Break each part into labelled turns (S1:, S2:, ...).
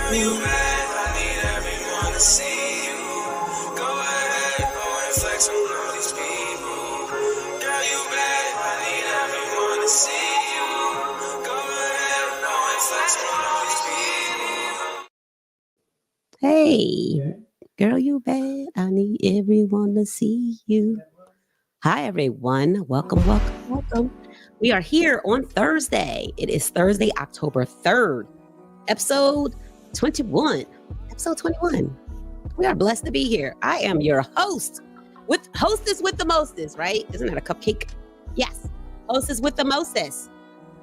S1: Girl, you bad, I need everyone to see you. Go ahead, go and flex on all these people. Girl, you bad, I need everyone to see you. Go ahead, go and flex on all these people.
S2: Hey, girl, you bad. I need everyone to see you. Hi, everyone. Welcome. We are here on Thursday. It is Thursday, October 3rd, episode 21. Episode 21. We are blessed to be here. I am your hostess with the mostest, right? Isn't that a cupcake? Yes, hostess with the mostest.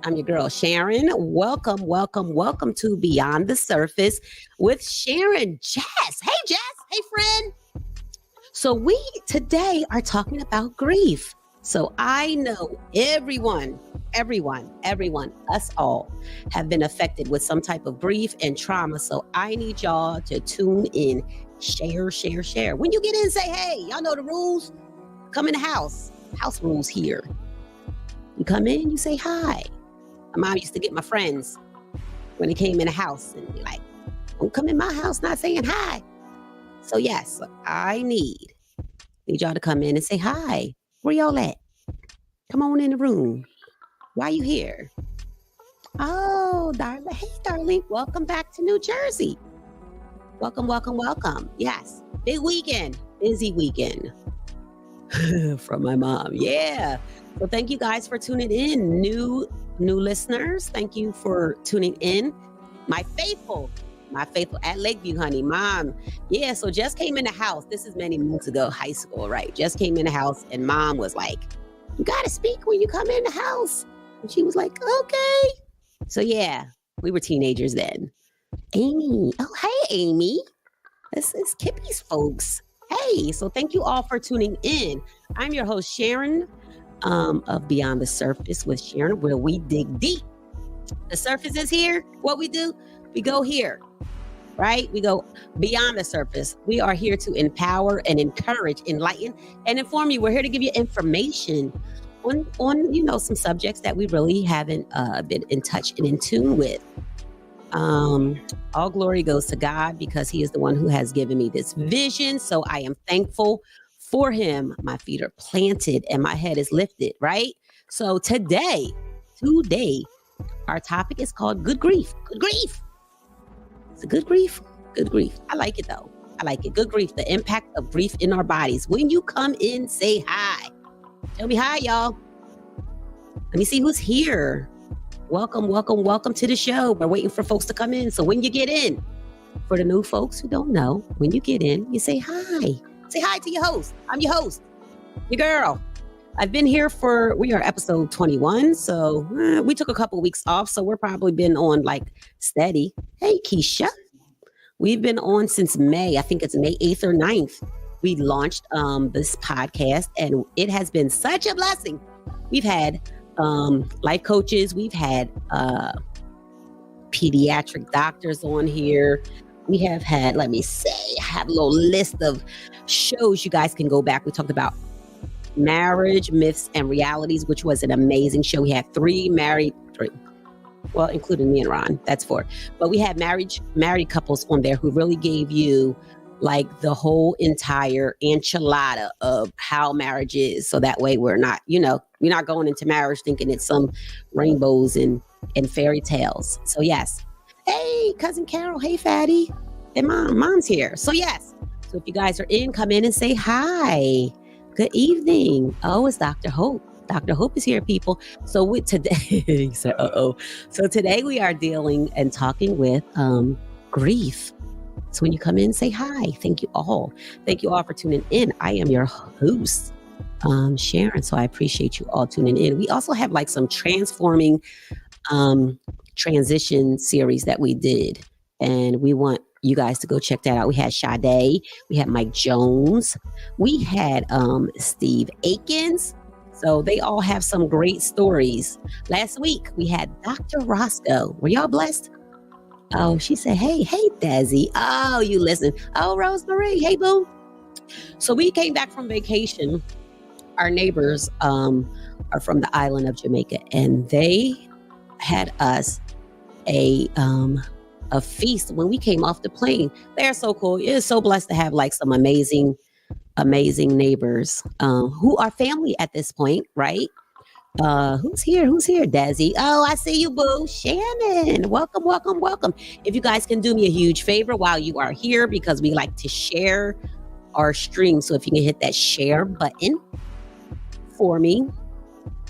S2: I'm your girl, Sharen. Welcome to Beyond the Surface with Sharen. Jess. Hey, Jess. Hey, friend. So we today are talking about grief. So I know everyone, us all have been affected with some type of grief and trauma. So I need y'all to tune in, share. When you get in, say, hey, y'all know the rules. Come in the house. House rules here. You come in, you say hi. My mom used to get my friends when they came in the house and be like, don't come in my house not saying hi. So yes, I need y'all to come in and say hi. Where y'all at? Come on in the room. Why you here? Oh, darling. Hey, darling. Welcome back to New Jersey. Welcome. Yes. Big weekend. Busy weekend. From my mom. Yeah. So thank you guys for tuning in. New listeners, thank you for tuning in. My faithful at Lakeview, honey, mom. Yeah, so just came in the house. This is many months ago, high school, right? Just came in the house and mom was like, you got to speak when you come in the house. And she was like, okay. So yeah, we were teenagers then. Amy. Oh, hey, Amy. This is Kippie's folks. Hey, so thank you all for tuning in. I'm your host, Sharen, of Beyond the Surface with Sharen, where we dig deep. The surface is here. What we do, we go here, right? We go beyond the surface. We are here to empower and encourage, enlighten, and inform you. We're here to give you information on some subjects that we really haven't been in touch and in tune with. All glory goes to God because He is the one who has given me this vision. So I am thankful for Him. My feet are planted and my head is lifted, right? So today, our topic is called good grief. Good grief. It's a good grief. Good grief. I like it though. I like it. Good grief. The impact of grief in our bodies. When you come in, say hi. Tell me hi, y'all. Let me see who's here. Welcome to the show. We're waiting for folks to come in. So when you get in, for the new folks who don't know, when you get in, you say hi. Say hi to your host. I'm your host, your girl. I've been here we are episode 21. So we took a couple weeks off. So we're probably been on like steady. Hey, Keisha. We've been on since May. I think it's May 8th or 9th. We launched this podcast and it has been such a blessing. We've had life coaches. We've had pediatric doctors on here. We have had, I have a little list of shows you guys can go back. We talked about marriage, myths, and realities, which was an amazing show. We had three, well, including me and Ron, that's 4. But we had married couples on there who really gave you like the whole entire enchilada of how marriage is. So that way we're not going into marriage thinking it's some rainbows and fairy tales. So yes. Hey, cousin Carol. Hey, Fatty. And mom's here. So yes. So if you guys are in, come in and say hi. Good evening. Oh, it's Dr. Hope. Dr. Hope is here, people. So today, So today we are dealing and talking with grief. So when you come in, say hi. Thank you all. Thank you all for tuning in. I am your host, Sharen. So I appreciate you all tuning in. We also have like some transforming transition series that we did. And we want you guys to go check that out. We had Sade. We had Mike Jones. We had Steve Akins. So they all have some great stories. Last week, we had Dr. Roscoe. Were y'all blessed? Oh, she said, hey, Desi. Oh, you listen. Oh, Rosemary. Hey, boo. So we came back from vacation. Our neighbors are from the island of Jamaica, and they had us a a feast when we came off the plane. They're so cool. It is so blessed to have like some amazing neighbors who are family at this point, right? Who's here? Desi. Oh, I see you, boo. Shannon. Welcome, welcome, welcome. If you guys can do me a huge favor while you are here, because we like to share our stream. So if you can hit that share button for me,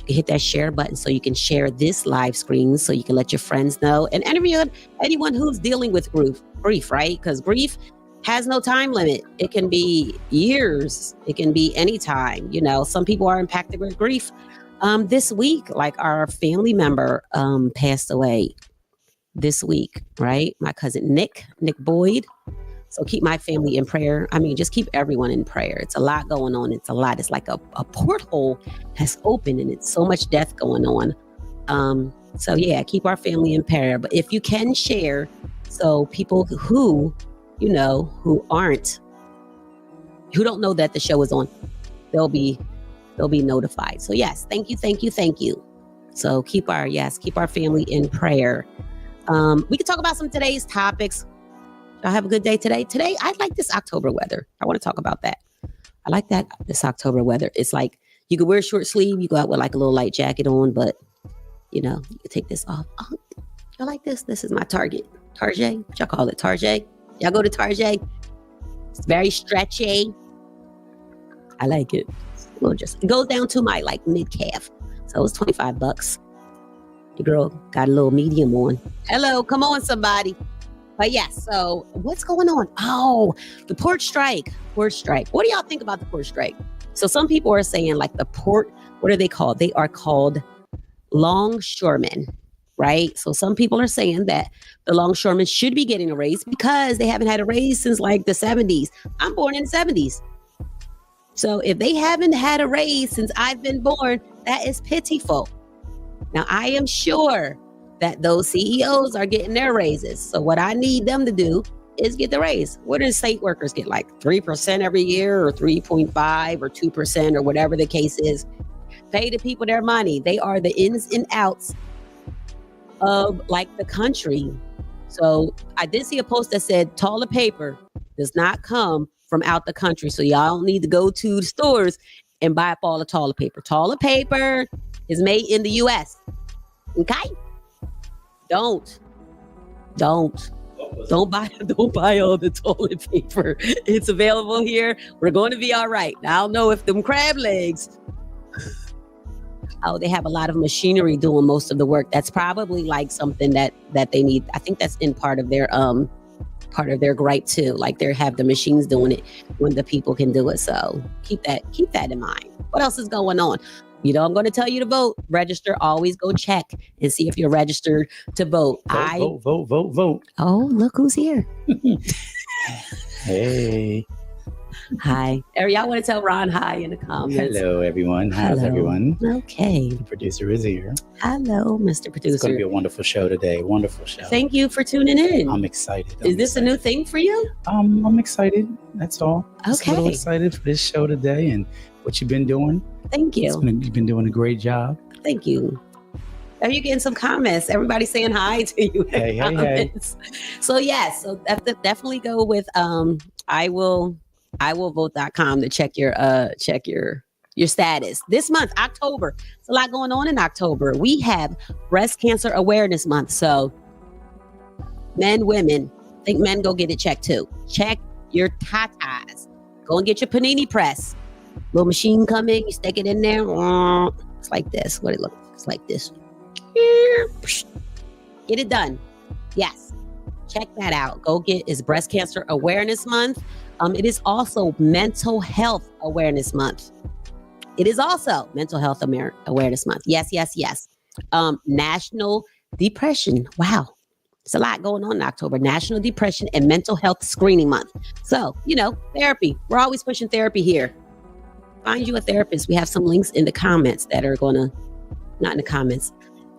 S2: hit that share button so you can share this live screen, so you can let your friends know, and anyone who's dealing with grief, right? Because grief has no time limit. It can be years. It can be any time. You know, some people are impacted with grief. This week, like our family member passed away this week, right? My cousin Nick Boyd. So keep my family in prayer. I mean, just keep everyone in prayer. It's a lot going on. It's a lot. It's like a porthole has opened, and it's so much death going on. So yeah, keep our family in prayer. But if you can share, so people who, you know, who don't know that the show is on, they'll be notified. So yes, thank you. So keep our family in prayer. We can talk about some today's topics. Y'all have a good day today. Today, I like this October weather. I want to talk about that. I like this October weather. It's like you can wear a short sleeve. You go out with like a little light jacket on, but you know, you can take this off. Oh, I like this. This is my Target. Target? What y'all call it? Target? Y'all go to Target? It's very stretchy. I like it. It goes down to my like mid calf. So it was $25. The girl got a little medium on. Hello, come on, somebody. But yes, so what's going on? Oh, the port strike. What do y'all think about the port strike? So some people are saying like the port, what are they called? They are called longshoremen, right? So some people are saying that the longshoremen should be getting a raise because they haven't had a raise since like the 70s. I'm born in the 70s. So if they haven't had a raise since I've been born, that is pitiful. Now, I am sure that those CEOs are getting their raises. So what I need them to do is get the raise. What do state workers get? Like 3% every year, or 3.5 or 2%, or whatever the case is. Pay the people their money. They are the ins and outs of like the country. So I did see a post that said toilet paper does not come from out the country. So y'all don't need to go to the stores and buy up all the toilet paper. Toilet paper is made in the US. Okay? Don't buy all the toilet paper. It's available here. We're going to be all right. Now, I don't know if them crab legs. Oh, they have a lot of machinery doing most of the work. That's probably like something that they need. I think that's in part of their gripe too. Like they have the machines doing it when the people can do it. So keep that in mind. What else is going on? You know, I'm going to tell you to vote. Register. Always go check and see if you're registered to vote.
S3: Vote.
S2: Oh, look who's here.
S3: Hey.
S2: Hi. Y'all want to tell Ron hi in the comments?
S3: Hello, everyone. How's everyone?
S2: Okay.
S3: The producer is here.
S2: Hello, Mr. Producer.
S3: It's going to be a wonderful show today. Wonderful show.
S2: Thank you for tuning in.
S3: I'm excited.
S2: Is this a new thing for you?
S3: I'm excited. That's all. Just
S2: Okay.
S3: a little excited for this show today and what you've been doing.
S2: Thank you.
S3: You've been doing a great job.
S2: Thank you. Are you getting some comments? Everybody saying hi to you.
S3: Hey.
S2: So yes, so definitely go with I will vote.com to check your status. This month, October. There's a lot going on in October. We have Breast Cancer Awareness Month. So men, women, I think men go get it checked too. Check your tatas. Go and get your panini press. Little machine coming, you stick it in there. It's like this. What it looks like? It's like this. Get it done. Yes. Check that out. Go get it's Breast Cancer Awareness Month. It is also Mental Health Awareness Month. It is also Mental Health Awareness Month. Yes. National Depression. Wow. It's a lot going on in October. National Depression and Mental Health Screening Month. So, therapy. We're always pushing therapy here. Find you a therapist. We have some links in the comments that are going to, not in the comments.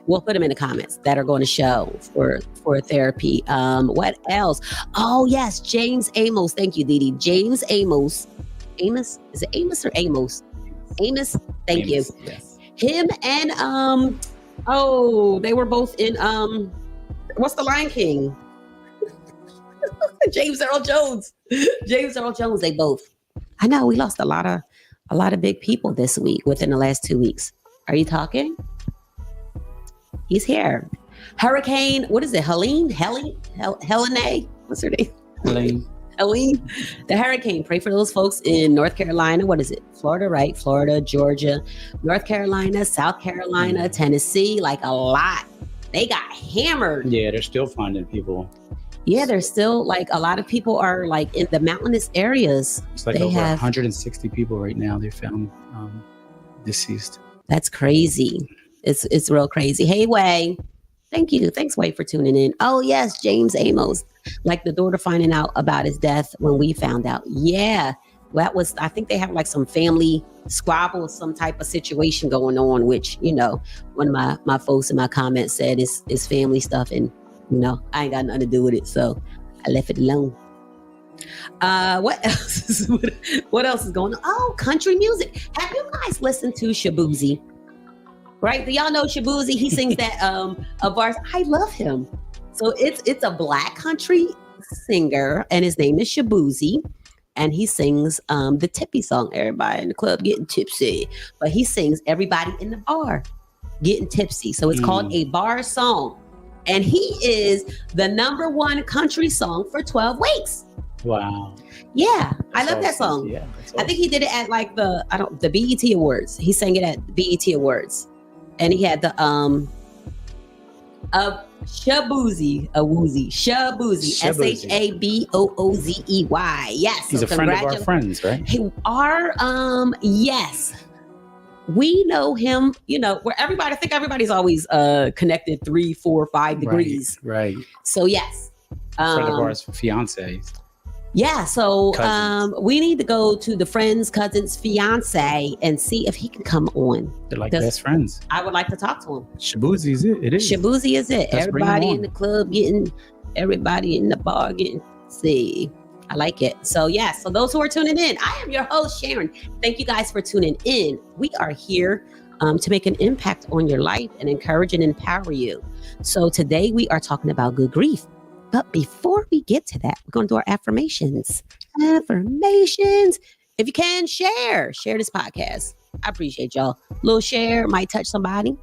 S2: We'll put them in the comments that are going to show for therapy. What else? Oh, yes. James Amos. Thank you, Didi. James Amos. Amos? Is it Amos or Amos? Amos. Thank you.
S3: Yes.
S2: Him and, they were both in, what's the Lion King? James Earl Jones. James Earl Jones, they both. I know we lost a lot of big people this week within the last 2 weeks. Are you talking? He's here. Hurricane, what is it? Helene? Helene? What's her name?
S3: Helene.
S2: Helene. The hurricane. Pray for those folks in North Carolina. What is it? Florida, right? Florida, Georgia, North Carolina, South Carolina, Tennessee, like a lot. They got hammered.
S3: Yeah, they're still finding people.
S2: Yeah, there's still like a lot of people are like in the mountainous areas.
S3: It's like over 160 people right now they found deceased.
S2: That's crazy. It's real crazy. Hey, Way. Thank you. Thanks, Way, for tuning in. Oh, yes, James Amos. Like the daughter finding out about his death when we found out. Yeah. That was, I think they have like some family squabble, some type of situation going on, which, you know, one of my folks in my comments said is family stuff. And, you know, I ain't got nothing to do with it. So I left it alone. What else? What else is going on? Oh, country music. Have you guys listened to Shabuzi? Right? Do y'all know Shabuzi? He sings that a verse. I love him. So it's a black country singer, and his name is Shabuzi, and he sings the tippy song. Everybody in the club getting tipsy, but he sings everybody in the bar getting tipsy. So it's called a bar song, and he is the #1 country song for 12 weeks.
S3: Wow.
S2: Yeah, I love that song.
S3: Yeah, awesome.
S2: I think he did it at like the BET Awards. He sang it at the BET Awards. And he had the Shabuzi, SHABOOZEY. Yes,
S3: he's a friend of our friends, right?
S2: Yes, we know him. You know, where I think everybody's always connected 3, 4, 5 degrees.
S3: Right.
S2: So yes,
S3: friend of ours, fiance.
S2: Yeah, so we need to go to the friend's cousin's fiance and see if he can come on.
S3: They're like best friends.
S2: I would like to talk to him.
S3: Shabuzi is it? It is.
S2: Shabuzi is it.
S3: Let's
S2: everybody in the club getting, everybody in the bar getting. See, I like it. So yeah, so those who are tuning in, I am your host, Sharen. Thank you guys for tuning in. We are here to make an impact on your life and encourage and empower you. So today we are talking about good grief. But before we get to that, we're going to do our affirmations. Affirmations. If you can, share this podcast. I appreciate y'all. A little share might touch somebody.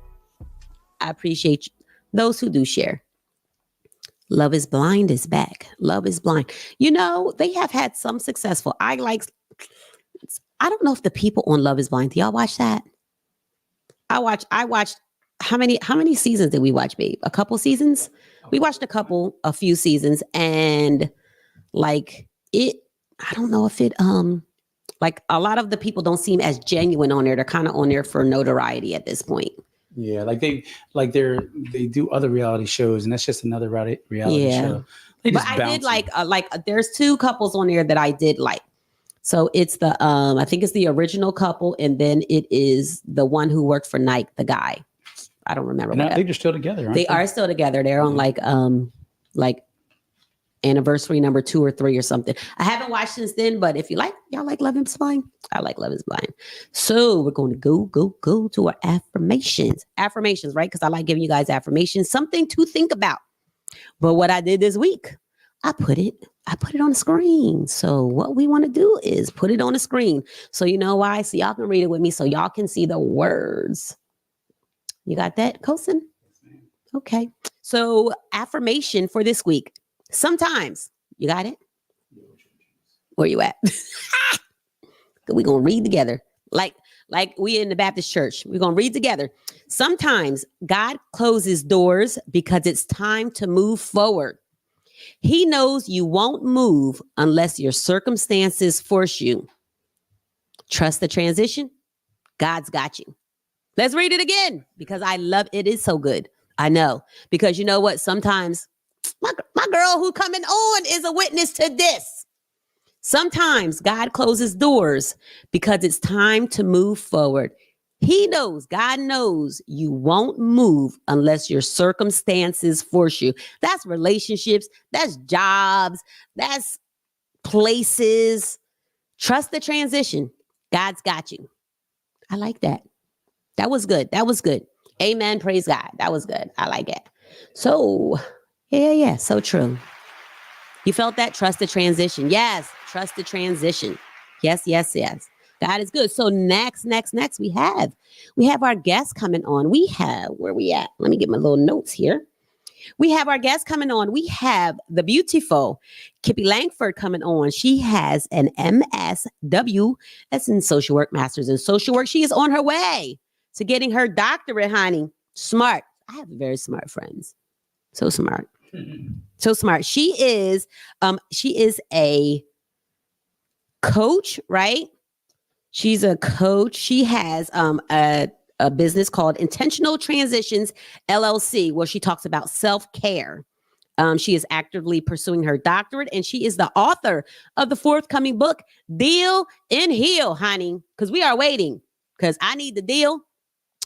S2: I appreciate those who do share. Love is Blind is back. Love is Blind. You know, they have had some successful. I don't know if the people on Love is Blind, do y'all watch that? I watched. How many seasons did we watch, babe? A couple seasons? We watched a few seasons, and like it, I don't know if it, like a lot of the people don't seem as genuine on there. They're kind of on there for notoriety at this point.
S3: Yeah, they do other reality shows, and that's just another reality show.
S2: But I did like there's 2 couples on there that I did like. So it's the I think it's the original couple, and then it is the one who worked for Nike, the guy. I don't remember.
S3: I think they're still together, aren't
S2: they? They are still together. They're on like anniversary number 2 or 3 or something. I haven't watched since then, but if y'all like Love is Blind, I like Love is Blind. So we're going to go to our affirmations. Affirmations, right? Because I like giving you guys affirmations, something to think about. But what I did this week, I put it on the screen. So what we want to do is put it on the screen. So you know why? So y'all can read it with me so y'all can see the words. You got that, Coulson? Okay. So affirmation for this week. Sometimes. You got it? Where you at? We're going to read together. Like we in the Baptist church. We're going to read together. Sometimes God closes doors because it's time to move forward. He knows you won't move unless your circumstances force you. Trust the transition. God's got you. Let's read it again because I love it. It is so good. I know, because you know what? Sometimes my girl who coming on is a witness to this. Sometimes God closes doors because it's time to move forward. He knows, God knows you won't move unless your circumstances force you. That's relationships. That's jobs. That's places. Trust the transition. God's got you. I like that. That was good. Amen. Praise God. That was good. I like it. So, yeah. So true. You felt that? Trust the transition. Yes, trust the transition. Yes, yes, yes. God is good. So next, we have our guest coming on. We have where we at? Let me get my little notes here. We have our guest coming on. We have the beautiful Kippie Langford coming on. She has an MSW, that's in social work, master's in social work. She is on her way to getting her doctorate, honey. Smart. I have very smart friends. So smart. So smart. She is a coach, right? She's a coach. She has a business called Intentional Transitions LLC, where she talks about self-care. She is actively pursuing her doctorate, and she is the author of the forthcoming book, Deal and Heal, honey, because we are waiting, because I need the deal,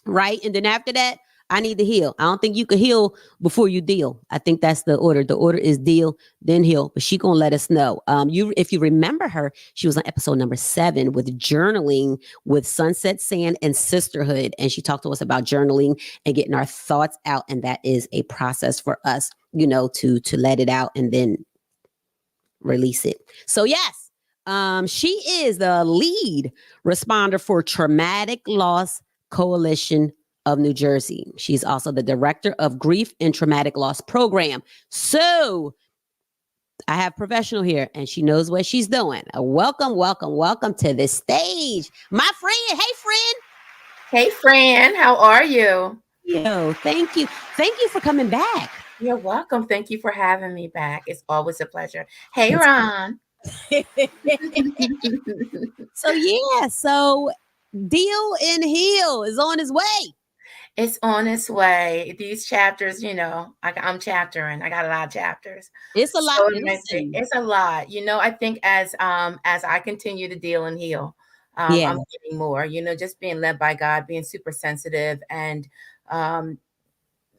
S2: right? And then after that, I need to heal. I don't think you can heal before you deal. I think that's the order. The order is deal, then heal. But she gonna let us know. If you remember her, she was on episode number 7 with journaling with Sunset Sand and Sisterhood, and she talked to us about journaling and getting our thoughts out. And that is a process for us, to let it out and then release it. So yes, she is the lead responder for Traumatic Loss Coalition of New Jersey. She's also the director of Grief and Traumatic Loss Program. So I have professional here, and she knows what she's doing. Welcome to the stage, my friend. Hey, friend.
S4: Hey, Fran, how are you?
S2: Thank you. Thank you for coming back.
S4: You're welcome. Thank you for having me back. It's always a pleasure. Hey, Ron.
S2: So Deal and Heal is on his way.
S4: It's on its way. These chapters, I'm chaptering. I got a lot of chapters.
S2: It's a lot.
S4: So it's a lot. I think as I continue to deal and heal,
S2: Yeah.
S4: I'm getting more. Just being led by God, being super sensitive, and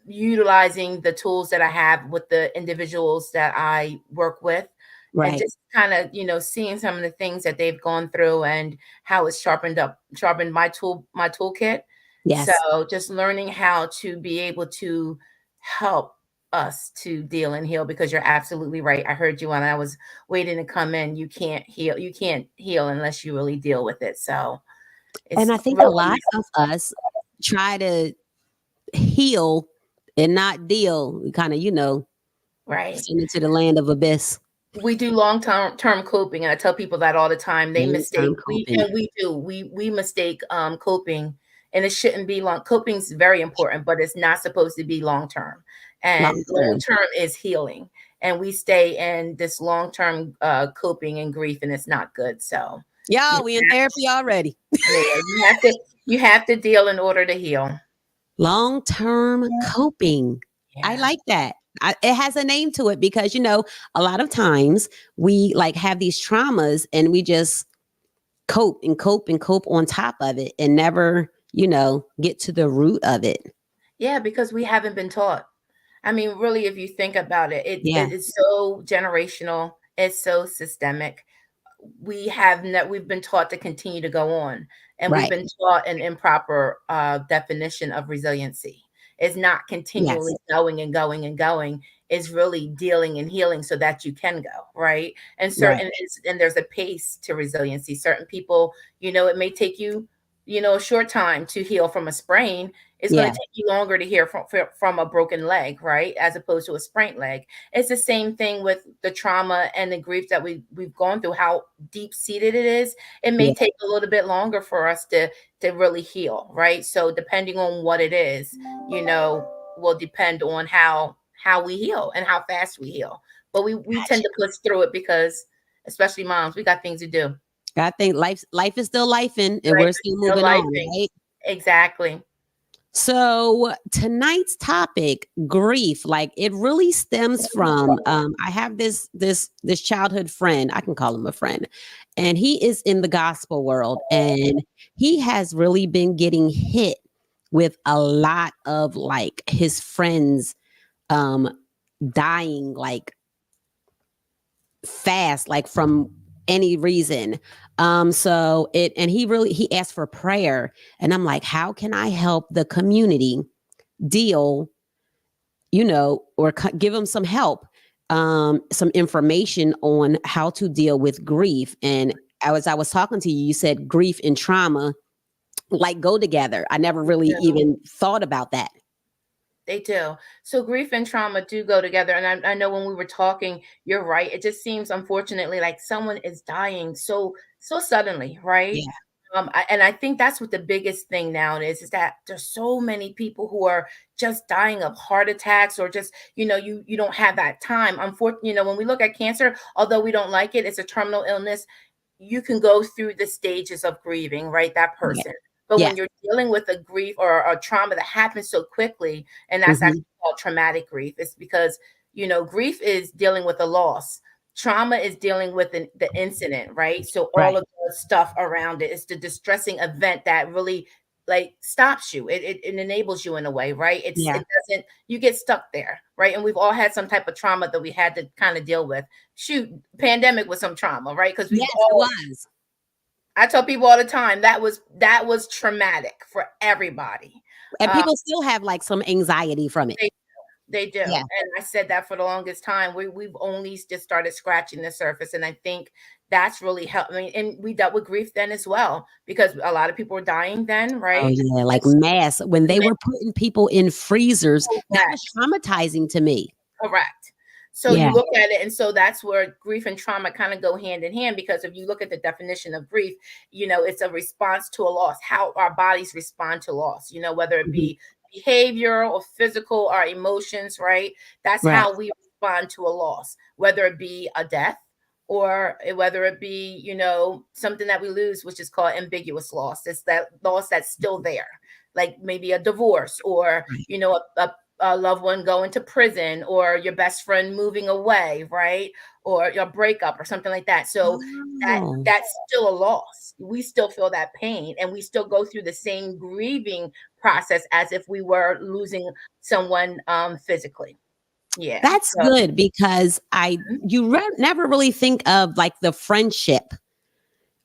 S4: utilizing the tools that I have with the individuals that I work with. And
S2: Right.
S4: just kind of, seeing some of the things that they've gone through and how it's sharpened my toolkit.
S2: Yes.
S4: So just learning how to be able to help us to deal and heal, because you're absolutely right. I heard you when I was waiting to come in. You can't heal unless you really deal with it. So
S2: And I think a lot of us try to heal and not deal. We kind of,
S4: right.
S2: send it to the land of abyss.
S4: We do long-term coping, and I tell people that all the time. They mistake we mistake coping, and it shouldn't be long. Coping is very important, but it's not supposed to be long-term. And long-term is healing, and we stay in this long-term coping and grief, and it's not good. So
S2: we in therapy already.
S4: Yeah, you have to deal in order to heal.
S2: Long-term coping. Yeah. I like that. It has a name to it, because a lot of times we have these traumas and we just cope on top of it and never get to the root of it.
S4: Yeah, because we haven't been taught. I mean, really, if you think about it, it's so generational, it's so systemic. We've been taught to continue to go on, and we've been taught an improper definition of resiliency. It's not continually going and going and going. It's really dealing and healing so that you can go, right? And and there's a pace to resiliency. Certain people, it may take you, a short time to heal from a sprain. It's going to take you longer to heal from a broken leg, right? As opposed to a sprained leg. It's the same thing with the trauma and the grief that we've gone through, how deep seated it is. It may take a little bit longer for us to really heal, right? So depending on what it is, will depend on how we heal and how fast we heal. But we tend to push through it because, especially moms, we got things to do.
S2: I think life is still lifing, and we're still moving on, right?
S4: Exactly.
S2: So tonight's topic, grief, it really stems from I have this childhood friend. I can call him a friend, and he is in the gospel world, and he has really been getting hit with a lot of his friends dying fast, from any reason. He asked for prayer, and I'm like, how can I help the community deal, or give them some help some information on how to deal with grief. And as I was talking to you, you said grief and trauma like go together. I never really even thought about that.
S4: They do. So grief and trauma do go together. And I know when we were talking, you're right. It just seems, unfortunately, like someone is dying so suddenly, right?
S2: Yeah.
S4: And I think that's what the biggest thing now is that there's so many people who are just dying of heart attacks, or just, you don't have that time. Unfortunately, when we look at cancer, although we don't like it, it's a terminal illness. You can go through the stages of grieving, right? That
S2: Yeah.
S4: person. But
S2: Yes.
S4: when you're dealing with a grief or a trauma that happens so quickly, and that's
S2: Mm-hmm.
S4: actually called traumatic grief, it's because, grief is dealing with a loss. Trauma is dealing with the incident, right? So all
S2: Right.
S4: of the stuff around it is the distressing event that really like stops you. It enables you in a way, right? It
S2: Yeah.
S4: doesn't, you get stuck there, right? And we've all had some type of trauma that we had to kind of deal with. Shoot, pandemic was some trauma, right? Because we've
S2: Yes, it
S4: all,
S2: was.
S4: I tell people all the time that was traumatic for everybody.
S2: And
S4: Uh,
S2: people still have like some anxiety from it.
S4: they they do,
S2: Yeah.
S4: and I said that for the longest time. We've only just started scratching the surface, and I think that's really helped. I mean, and we dealt with grief then as well, because a lot of people were dying then,
S2: Oh
S4: right?
S2: yeah, like mass. When they were putting people in freezers, that was
S4: Correct.
S2: traumatizing to me.
S4: Correct. So you
S2: Yeah.
S4: look at it, and so that's where grief and trauma kind of go hand in hand, because if you look at the definition of grief, it's a response to a loss, how our bodies respond to loss, whether it
S2: Mhm.
S4: be behavior or physical, our emotions, right? That's
S2: Right.
S4: how we respond to a loss, whether it be a death, or whether it be, something that we lose, which is called ambiguous loss. It's that loss that's still there, like maybe a divorce, or,
S2: Right.
S4: a loved one going to prison, or your best friend moving away, right? Or your breakup or something like that. So
S2: Oh,
S4: that's still a loss. We still feel that pain, and we still go through the same grieving process as if we were losing someone physically. Yeah.
S2: that's
S4: So
S2: good because never really think of like the friendship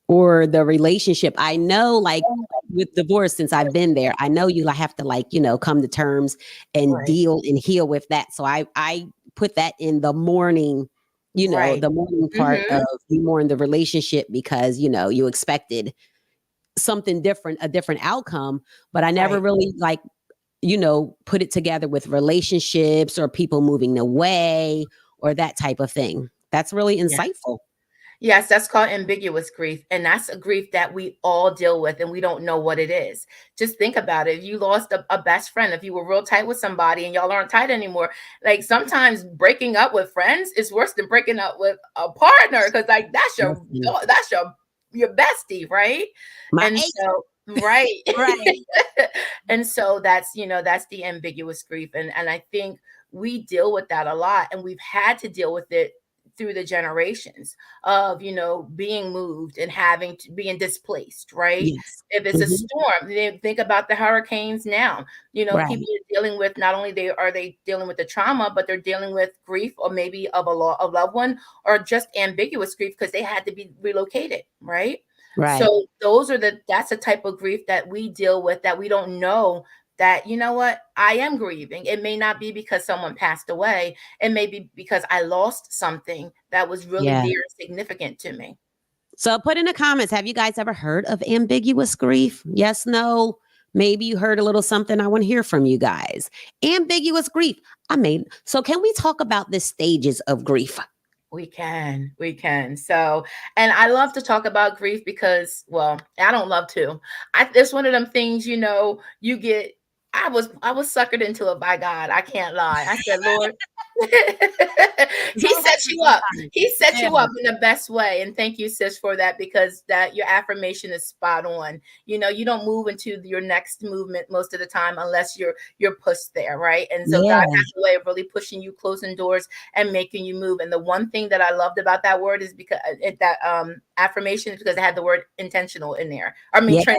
S2: or the relationship. I know, like with divorce, since I've been there, I know you have to like, come to terms and
S4: right,
S2: deal and heal with that. So I put that in the mourning,
S4: right.
S2: the mourning part
S4: Hmm.
S2: of you mourn the relationship because, you expected something different, a different outcome. But I never
S4: Right.
S2: really like, put it together with relationships or people moving away or that type of thing. That's really
S4: Yeah.
S2: insightful.
S4: Yes, that's called ambiguous grief. And that's a grief that we all deal with, and we don't know what it is. Just think about it. If you lost a best friend, if you were real tight with somebody and y'all aren't tight anymore, like sometimes breaking up with friends is worse than breaking up with a partner, because like
S2: Listen,
S4: that's your bestie, right?
S2: my
S4: And
S2: ex,
S4: so right.
S2: right.
S4: And so that's the ambiguous grief. And I think we deal with that a lot, and we've had to deal with it through the generations of being moved and having to being displaced, right?
S2: Yes.
S4: If it's a
S2: Mhm.
S4: storm, think about the hurricanes now. People
S2: Right.
S4: are dealing with, not only they dealing with the trauma, but they're dealing with grief, or maybe of a loved one, or just ambiguous grief because they had to be relocated, right?
S2: Right.
S4: So that's a type of grief that we deal with, that we don't know, that what, I am grieving. It may not be because someone passed away. It may be because I lost something that was really
S2: Yeah.
S4: dear and significant to me.
S2: So put in the comments, have you guys ever heard of ambiguous grief? Yes, no. Maybe you heard a little something. I want to hear from you guys. Ambiguous grief. So can we talk about the stages of grief?
S4: We can. So, and I love to talk about grief because, well, I don't love to. It's one of them things, you get. I was suckered into it by God. I can't lie. I said, Lord,
S2: It's
S4: He
S2: all right
S4: set
S2: for
S4: you up.
S2: somebody.
S4: He set
S2: Yeah.
S4: you up in the best way. And thank you, sis, for that, because that your affirmation is spot on. You don't move into your next movement most of the time unless you're pushed there, right? And so God
S2: Yeah.
S4: has a way of really pushing you, closing doors, and making you move. And the one thing that I loved about that word is because that affirmation is because it had the word intentional in there. I mean,
S2: Yeah.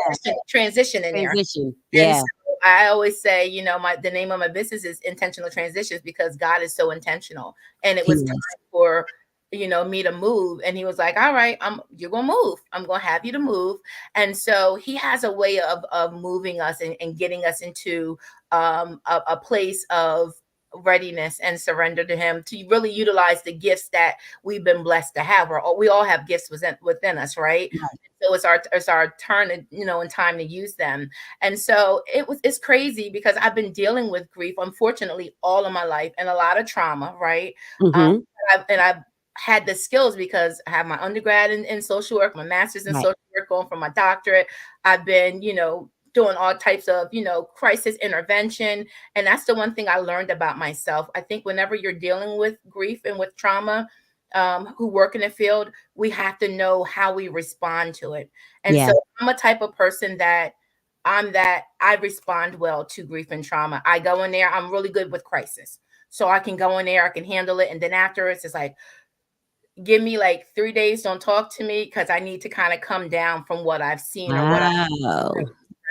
S4: transition in there.
S2: Transition.
S4: And
S2: Yeah.
S4: so I always say, the name of my business is Intentional Transitions, because God is so intentional. And it
S2: He
S4: was time
S2: is.
S4: for me to move, and He was like, all right, you're gonna move. I'm gonna have you to move. And so He has a way of moving us, and getting us into a place of readiness and surrender to him to really utilize the gifts that we've been blessed to have. We all have gifts within us, right? So it's our turn, in time to use them. And so it's crazy because I've been dealing with grief, unfortunately, all of my life, and a lot of trauma, right?
S2: Mm-hmm.
S4: I've had the skills because I have my undergrad in social work, my master's in social work, going for my doctorate. I've been, doing all types of, crisis intervention. And that's the one thing I learned about myself. I think whenever you're dealing with grief and with trauma, who work in the field, we have to know how we respond to it. And so I'm a type of person that I respond well to grief and trauma. I go in there, I'm really good with crisis. So I can go in there, I can handle it. And then afterwards, it's like, give me like 3 days, don't talk to me, because I need to kind of come down from what I've seen or what I've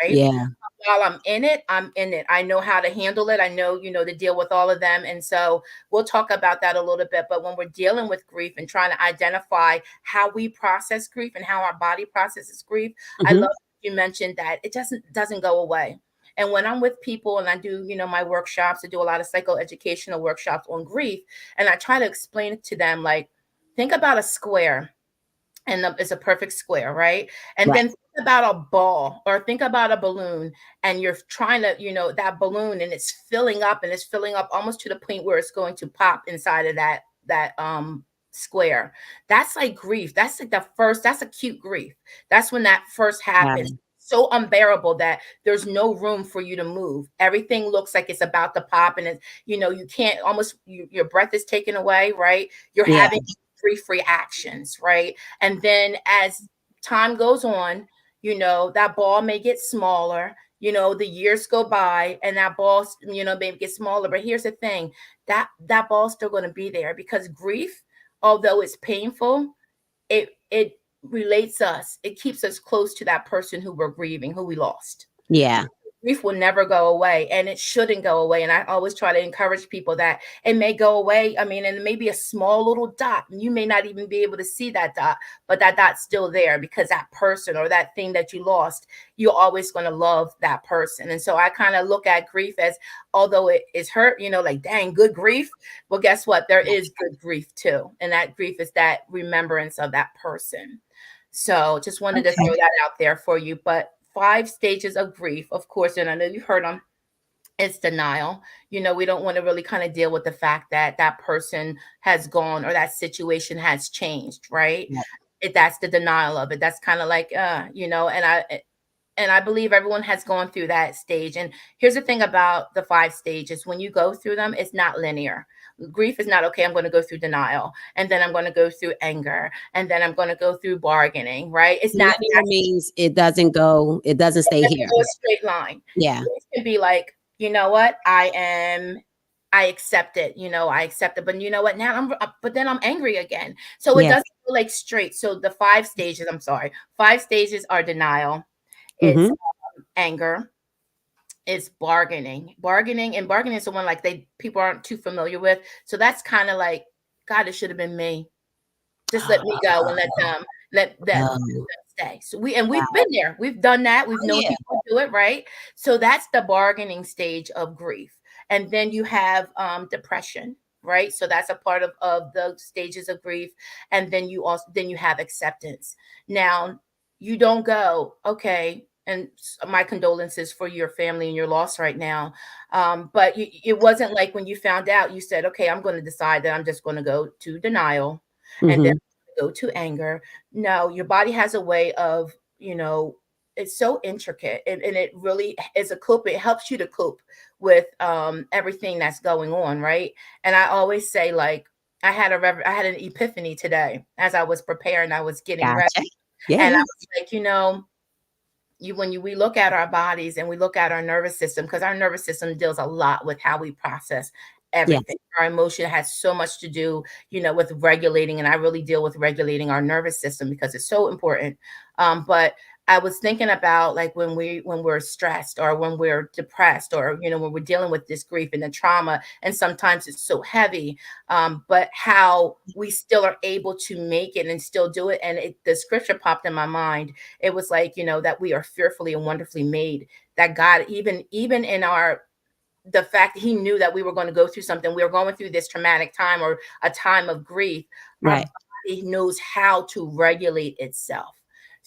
S4: right?
S2: Yeah.
S4: While I'm in it, I'm in it. I know how to handle it. I know, to deal with all of them. And so we'll talk about that a little bit. But when we're dealing with grief and trying to identify how we process grief and how our body processes grief, I love you mentioned that it doesn't go away. And when I'm with people and I do, my workshops, I do a lot of psychoeducational workshops on grief, and I try to explain it to them, like, think about a square, and it's a perfect square, right? And then think about a ball, or think about a balloon, and you're trying to, that balloon, and it's filling up, and it's filling up almost to the point where it's going to pop inside of that square. That's like grief. That's like that's acute grief. That's when that first happens. So unbearable that there's no room for you to move. Everything looks like it's about to pop, and it's, you can't, almost your breath is taken away, right? You're having grief reactions, right? And then as time goes on, that ball may get smaller, the years go by, and that ball, may get smaller. But here's the thing, that ball's still going to be there, because grief, although it's painful, it relates us, it keeps us close to that person who we're grieving, who we lost. Grief will never go away, and it shouldn't go away. And I always try to encourage people that it may go away. I mean, and it may be a small little dot, and you may not even be able to see that dot, but that dot's still there, because that person or that thing that you lost, you're always going to love that person. And so I kind of look at grief as, although it is hurt, like, dang, good grief. Well, guess what? There is good grief too. And that grief is that remembrance of that person. So just wanted to throw that out there for you. But 5 stages of grief, of course, and I know you've heard them. It's denial. We don't want to really kind of deal with the fact that that person has gone or that situation has changed, right? That's the denial of it. That's kind of like, and I believe everyone has gone through that stage. And here's the thing about the 5 stages. When you go through them, it's not linear. Grief is not, okay, I'm going to go through denial, and then I'm going to go through anger, and then I'm going to go through bargaining, right? It's not,
S2: linear means it doesn't stay here.
S4: A straight line. It can be like, you know what, I accept it, I accept it, but you know what, but then I'm angry again. So it doesn't feel like straight. So the 5 stages, 5 stages are denial, it's anger, it's bargaining. Bargaining is the one, like, people aren't too familiar with. So that's kind of like, God, it should have been me. Just let me go and let them stay. So we've been there. We've done that. We've known people do it, right? So that's the bargaining stage of grief. And then you have depression, right? So that's a part of the stages of grief. And then you have acceptance. Now, you don't go, okay, and my condolences for your family and your loss right now. But it wasn't like when you found out, you said, okay, I'm going to decide that I'm just going to go to denial, and then go to anger. No, your body has a way of, it's so intricate, and it really is a cope. It helps you to cope with everything that's going on, right? And I always say, like, I had an epiphany today as I was preparing. I was getting ready, and I was like, we look at our bodies and we look at our nervous system, because our nervous system deals a lot with how we process everything. Our emotion has so much to do, with regulating, and I really deal with regulating our nervous system because it's so important. But I was thinking about, like, when we're stressed, or when we're depressed, or when we're dealing with this grief and the trauma, and sometimes it's so heavy, but how we still are able to make it and still do it. And the scripture popped in my mind. It was like, that we are fearfully and wonderfully made, that God, even in our the fact that he knew that we were going to go through something, we were going through this traumatic time or a time of grief, our body knows how to regulate itself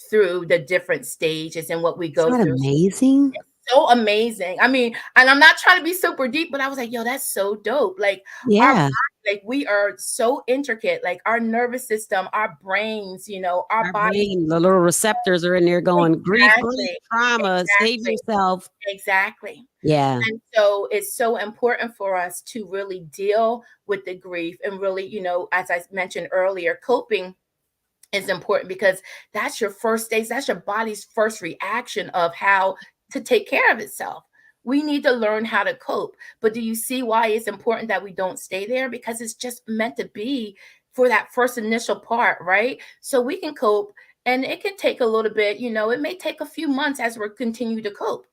S4: through the different stages and what we go
S2: Isn't that
S4: through.
S2: amazing?
S4: So amazing. I mean, and I'm not trying to be super deep, but I was like, yo, that's so dope. Like our
S2: Yeah.
S4: body, like we are so intricate, like our nervous system, our brains, you know, our body.
S2: Brain, the little receptors are in there going grief, grief,
S4: Exactly.
S2: trauma, save
S4: Exactly.
S2: yourself.
S4: Exactly.
S2: Yeah.
S4: And so it's so important for us to really deal with the grief and really, you know, as I mentioned earlier, coping is important because that's your first stage, that's your body's first reaction of how to take care of itself. We need to learn how to cope. But do you see why it's important that we don't stay there? Because it's just meant to be for that first initial part, right? So we can cope, and it can take a little bit, you know, it may take a few months as we continue to cope.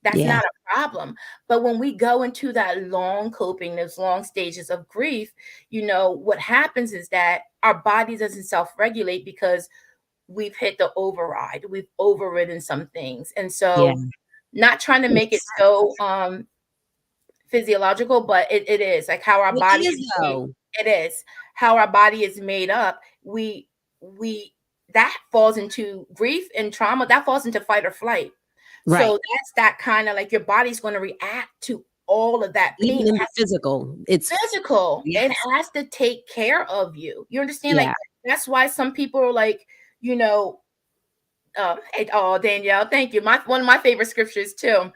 S4: That's
S2: Yeah.
S4: not a problem. But when we go into that long coping, those long stages of grief, you know, what happens is that our body doesn't self-regulate because we've hit the override. We've overridden some things. And
S2: Yeah.
S4: so not trying to make it so physiological, but it is like how our
S2: It
S4: body
S2: is
S4: is made.
S2: though.
S4: It is how our body is made up. We that falls into grief and trauma, that falls into fight or flight.
S2: Right.
S4: So that's that kind of like your body's going to react to all of that pain.
S2: Even in the physical, it's
S4: Physical.
S2: yes.
S4: It has to take care of you. You understand?
S2: Yeah.
S4: Like that's why some people are like, you know, oh Danielle, thank you. One of my favorite scriptures too.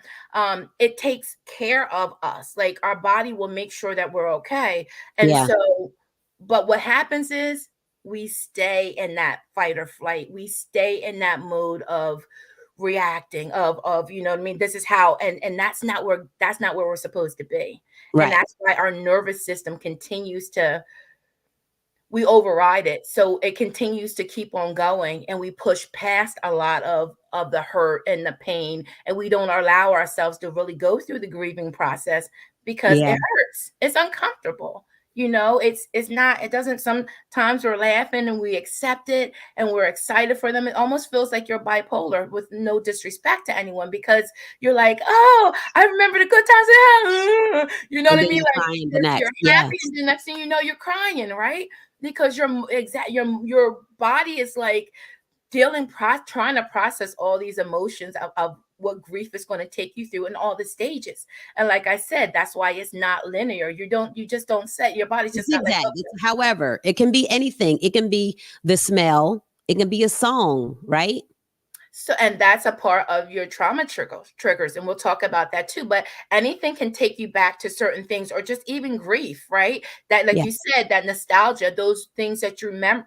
S4: It takes care of us. Like our body will make sure that we're okay. And
S2: Yeah.
S4: so, but what happens is we stay in that fight or flight. We stay in that mode of reacting of you know what I mean, this is how, and that's not where we're supposed to be. And
S2: Right.
S4: that's why our nervous system continues to, we override it, so it continues to keep on going, and we push past a lot of the hurt and the pain, and we don't allow ourselves to really go through the grieving process because it
S2: Yeah.
S4: hurts, it's uncomfortable, you know, it's not, it doesn't, sometimes we're laughing and we accept it and we're excited for them. It almost feels like you're bipolar, with no disrespect to anyone, because you're like, oh, I remember the good times I had. You know
S2: And
S4: what I
S2: then
S4: mean?
S2: you're
S4: Like
S2: crying the
S4: you're
S2: next. Yes.
S4: happy, and the next thing you know, you're crying, right? Because your body is like trying to process all these emotions of what grief is going to take you through in all the stages. And like I said, that's why it's not linear. You just don't set, your body's just not like,
S2: Zigzag.
S4: okay.
S2: However, it can be anything. It can be the smell. It can be a song, right?
S4: So, and that's a part of your trauma triggers, and we'll talk about that too. But anything can take you back to certain things, or just even grief, right? That, like
S2: Yeah.
S4: you said, that nostalgia, those things that you remember,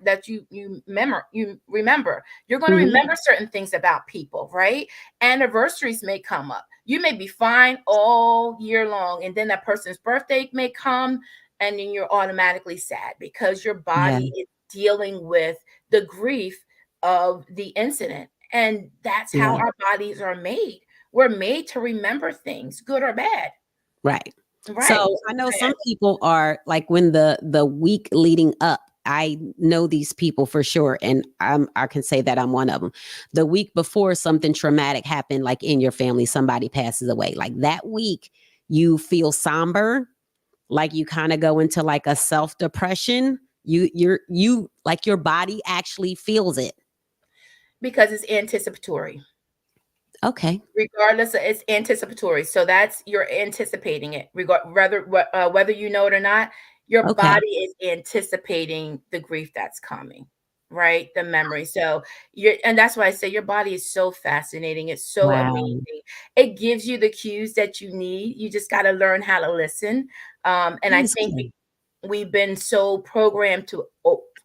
S4: you remember. You're going to
S2: Mhm.
S4: remember certain things about people, right? Anniversaries may come up. You may be fine all year long, and then that person's birthday may come, and then you're automatically sad because your
S2: Yeah.
S4: body is dealing with the grief of the incident. And that's how
S2: Yeah.
S4: our bodies are made. We're made to remember things, good or bad.
S2: Right.
S4: Right.
S2: So I know some people are like, when the week leading up, I know these people for sure, and I can say that I'm one of them. The week before something traumatic happened, like in your family, somebody passes away. Like that week, you feel somber, like you kind of go into like a self depression. You like your body actually feels it.
S4: Because it's anticipatory.
S2: Okay.
S4: Regardless, it's anticipatory. So that's, you're anticipating it. Whether you know it or not, your
S2: Okay.
S4: body is anticipating the grief that's coming, right? The memory. So and that's why I say your body is so fascinating. It's so
S2: Wow.
S4: amazing. It gives you the cues that you need. You just got to learn how to listen. And
S2: That
S4: I
S2: is
S4: think
S2: good.
S4: we've been so programmed to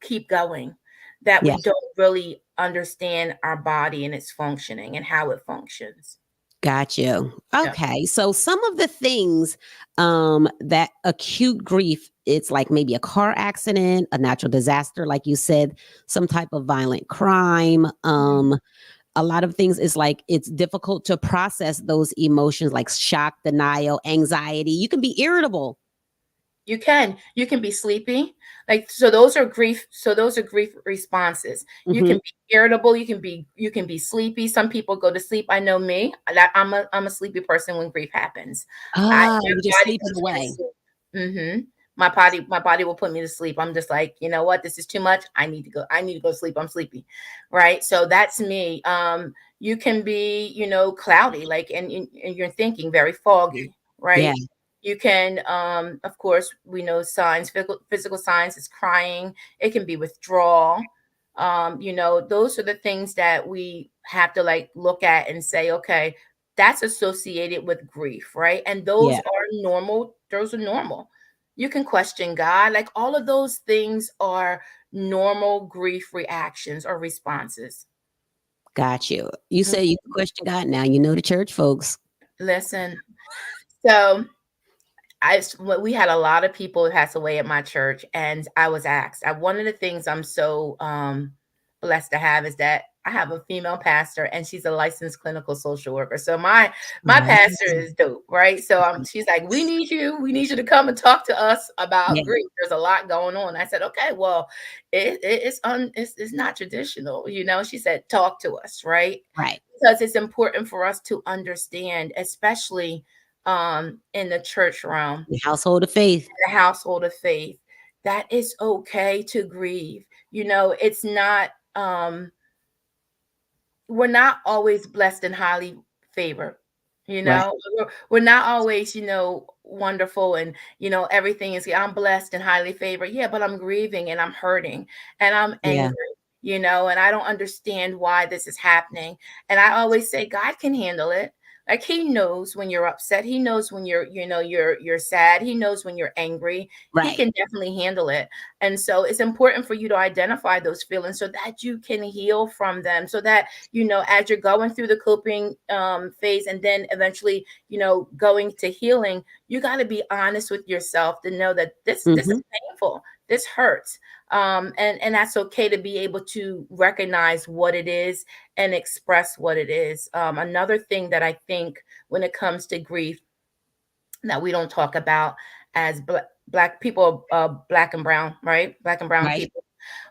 S4: keep going that
S2: Yeah.
S4: we don't really understand our body and its functioning and how it functions.
S2: Got you.
S4: Yeah.
S2: Okay. So some of the things that acute grief, it's like maybe a car accident, a natural disaster, like you said, some type of violent crime.
S4: Mhm.
S2: A lot of things is like it's difficult to process those emotions like shock, denial, anxiety. You can be irritable.
S4: You can be sleepy. Like, so those are grief. So those are grief responses. You
S2: Mm-hmm.
S4: can be irritable. You can be sleepy. Some people go to sleep. I know me. That I'm a sleepy person when grief happens.
S2: You
S4: My
S2: just
S4: body
S2: sleeping
S4: puts me to
S2: away.
S4: sleep. My body will put me to sleep. I'm just like, you know what? This is too much. I need to go. I need to go sleep. I'm sleepy, right? So that's me. You can be, cloudy, like, and you're thinking very foggy,
S2: Yeah,
S4: right? You can, of course, we know signs, physical signs is crying. It can be withdrawal. Those are the things that we have to like look at and say, okay, that's associated with grief, right? And those
S2: yeah.
S4: are normal. Those are normal. You can question God. Like, all of those things are normal grief reactions or responses.
S2: Got you. You say you
S4: Mhm.
S2: question God now. You know the church folks.
S4: Listen, so we had a lot of people pass away at my church, and I was asked. One of the things I'm so blessed to have is that I have a female pastor, and she's a licensed clinical social worker. So my
S2: Wow.
S4: pastor is dope, right? So she's like, we need you. We need you to come and talk to us about
S2: Yeah,
S4: grief. There's a lot going on. I said, okay, well, it's not traditional, She said, talk to us, right?
S2: right.
S4: Because it's important for us to understand, especially in the church realm,
S2: The household of faith.
S4: the household of faith, that it's okay to grieve. It's not, we're not always blessed and highly favored. You
S2: Right.
S4: know, we're not always, wonderful, and everything is, I'm blessed and highly favored. Yeah, but I'm grieving and I'm hurting and I'm
S2: Yeah.
S4: angry, and I don't understand why this is happening. And I always say God can handle it. Like, he knows when you're upset. He knows when you're sad. He knows when you're angry. He
S2: Right.
S4: can definitely handle it. And so it's important for you to identify those feelings so that you can heal from them, so that as you're going through the coping phase, and then eventually, going to healing, you got to be honest with yourself to know that this
S2: Mm-hmm.
S4: is painful, this hurts, and that's okay to be able to recognize what it is and express what it is. Another thing that I think when it comes to grief that we don't talk about as black people, black and brown, right? Black and brown
S2: Right.
S4: people,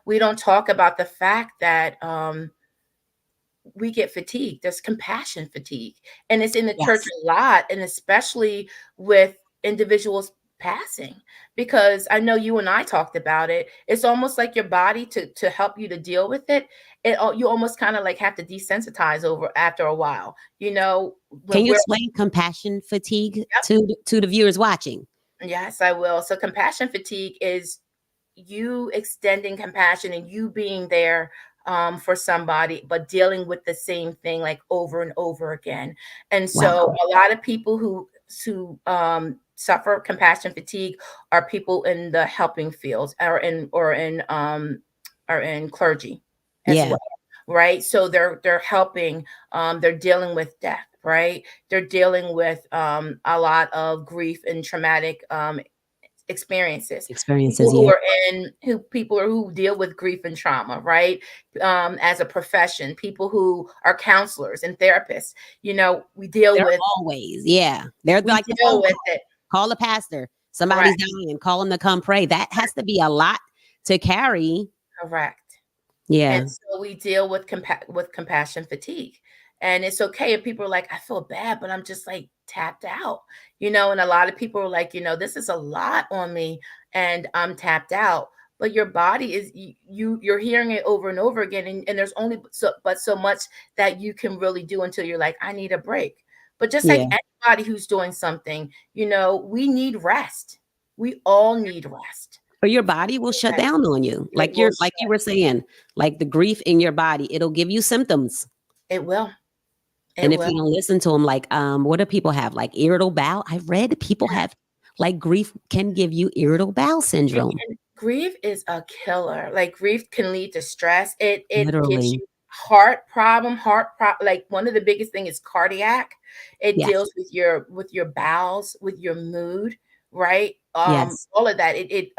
S4: we don't talk about the fact that we get fatigued. There's compassion fatigue. And it's in the church
S2: Yes.
S4: a lot, and especially with individuals passing. Because I know you and I talked about it. It's almost like your body, to help you to deal with it. You almost kind of like have to desensitize over after a while.
S2: Can
S4: When
S2: you
S4: we're
S2: explain compassion fatigue to the viewers watching?
S4: Yes, I will. So compassion fatigue is you extending compassion and you being there for somebody, but dealing with the same thing like over and over again. And so
S2: Wow.
S4: a lot of people who suffer compassion fatigue are people in the helping fields, or in clergy as
S2: Yeah.
S4: well. Right. So they're helping, they're dealing with death, right? They're dealing with a lot of grief and traumatic experiences.
S2: Experiences.
S4: People
S2: Yeah.
S4: who deal with grief and trauma, right? As a profession, people who are counselors and therapists, we deal
S2: They're
S4: with
S2: always. Yeah. They're
S4: we
S2: like the
S4: deal
S2: phone
S4: with
S2: call.
S4: it.
S2: Call a pastor.
S4: Correct.
S2: Somebody's dying. Call them to come pray. That has to be a lot to carry.
S4: Correct. And
S2: Yeah.
S4: so we deal with compassion fatigue. And it's okay if people are like, I feel bad, but I'm just like tapped out, and a lot of people are like, this is a lot on me and I'm tapped out. But your body is you're hearing it over and over again. And there's only so much that you can really do until you're like, I need a break. But just like
S2: Yeah.
S4: anybody who's doing something, we need rest. We all need rest.
S2: Or your body will shut down on you.
S4: It will
S2: Like you were saying, like the grief in your body, it'll give you symptoms.
S4: it will.
S2: And
S4: It
S2: if
S4: will.
S2: you don't listen to them, like what do people have? Like irritable bowel. I've read people have like grief can give you irritable bowel syndrome.
S4: And grief is a killer. Like, grief can lead to stress. It gets
S2: Literally.
S4: you like, one of the biggest thing is cardiac. It
S2: Yes.
S4: deals with your bowels, with your mood, right?
S2: Yes.
S4: All of that. It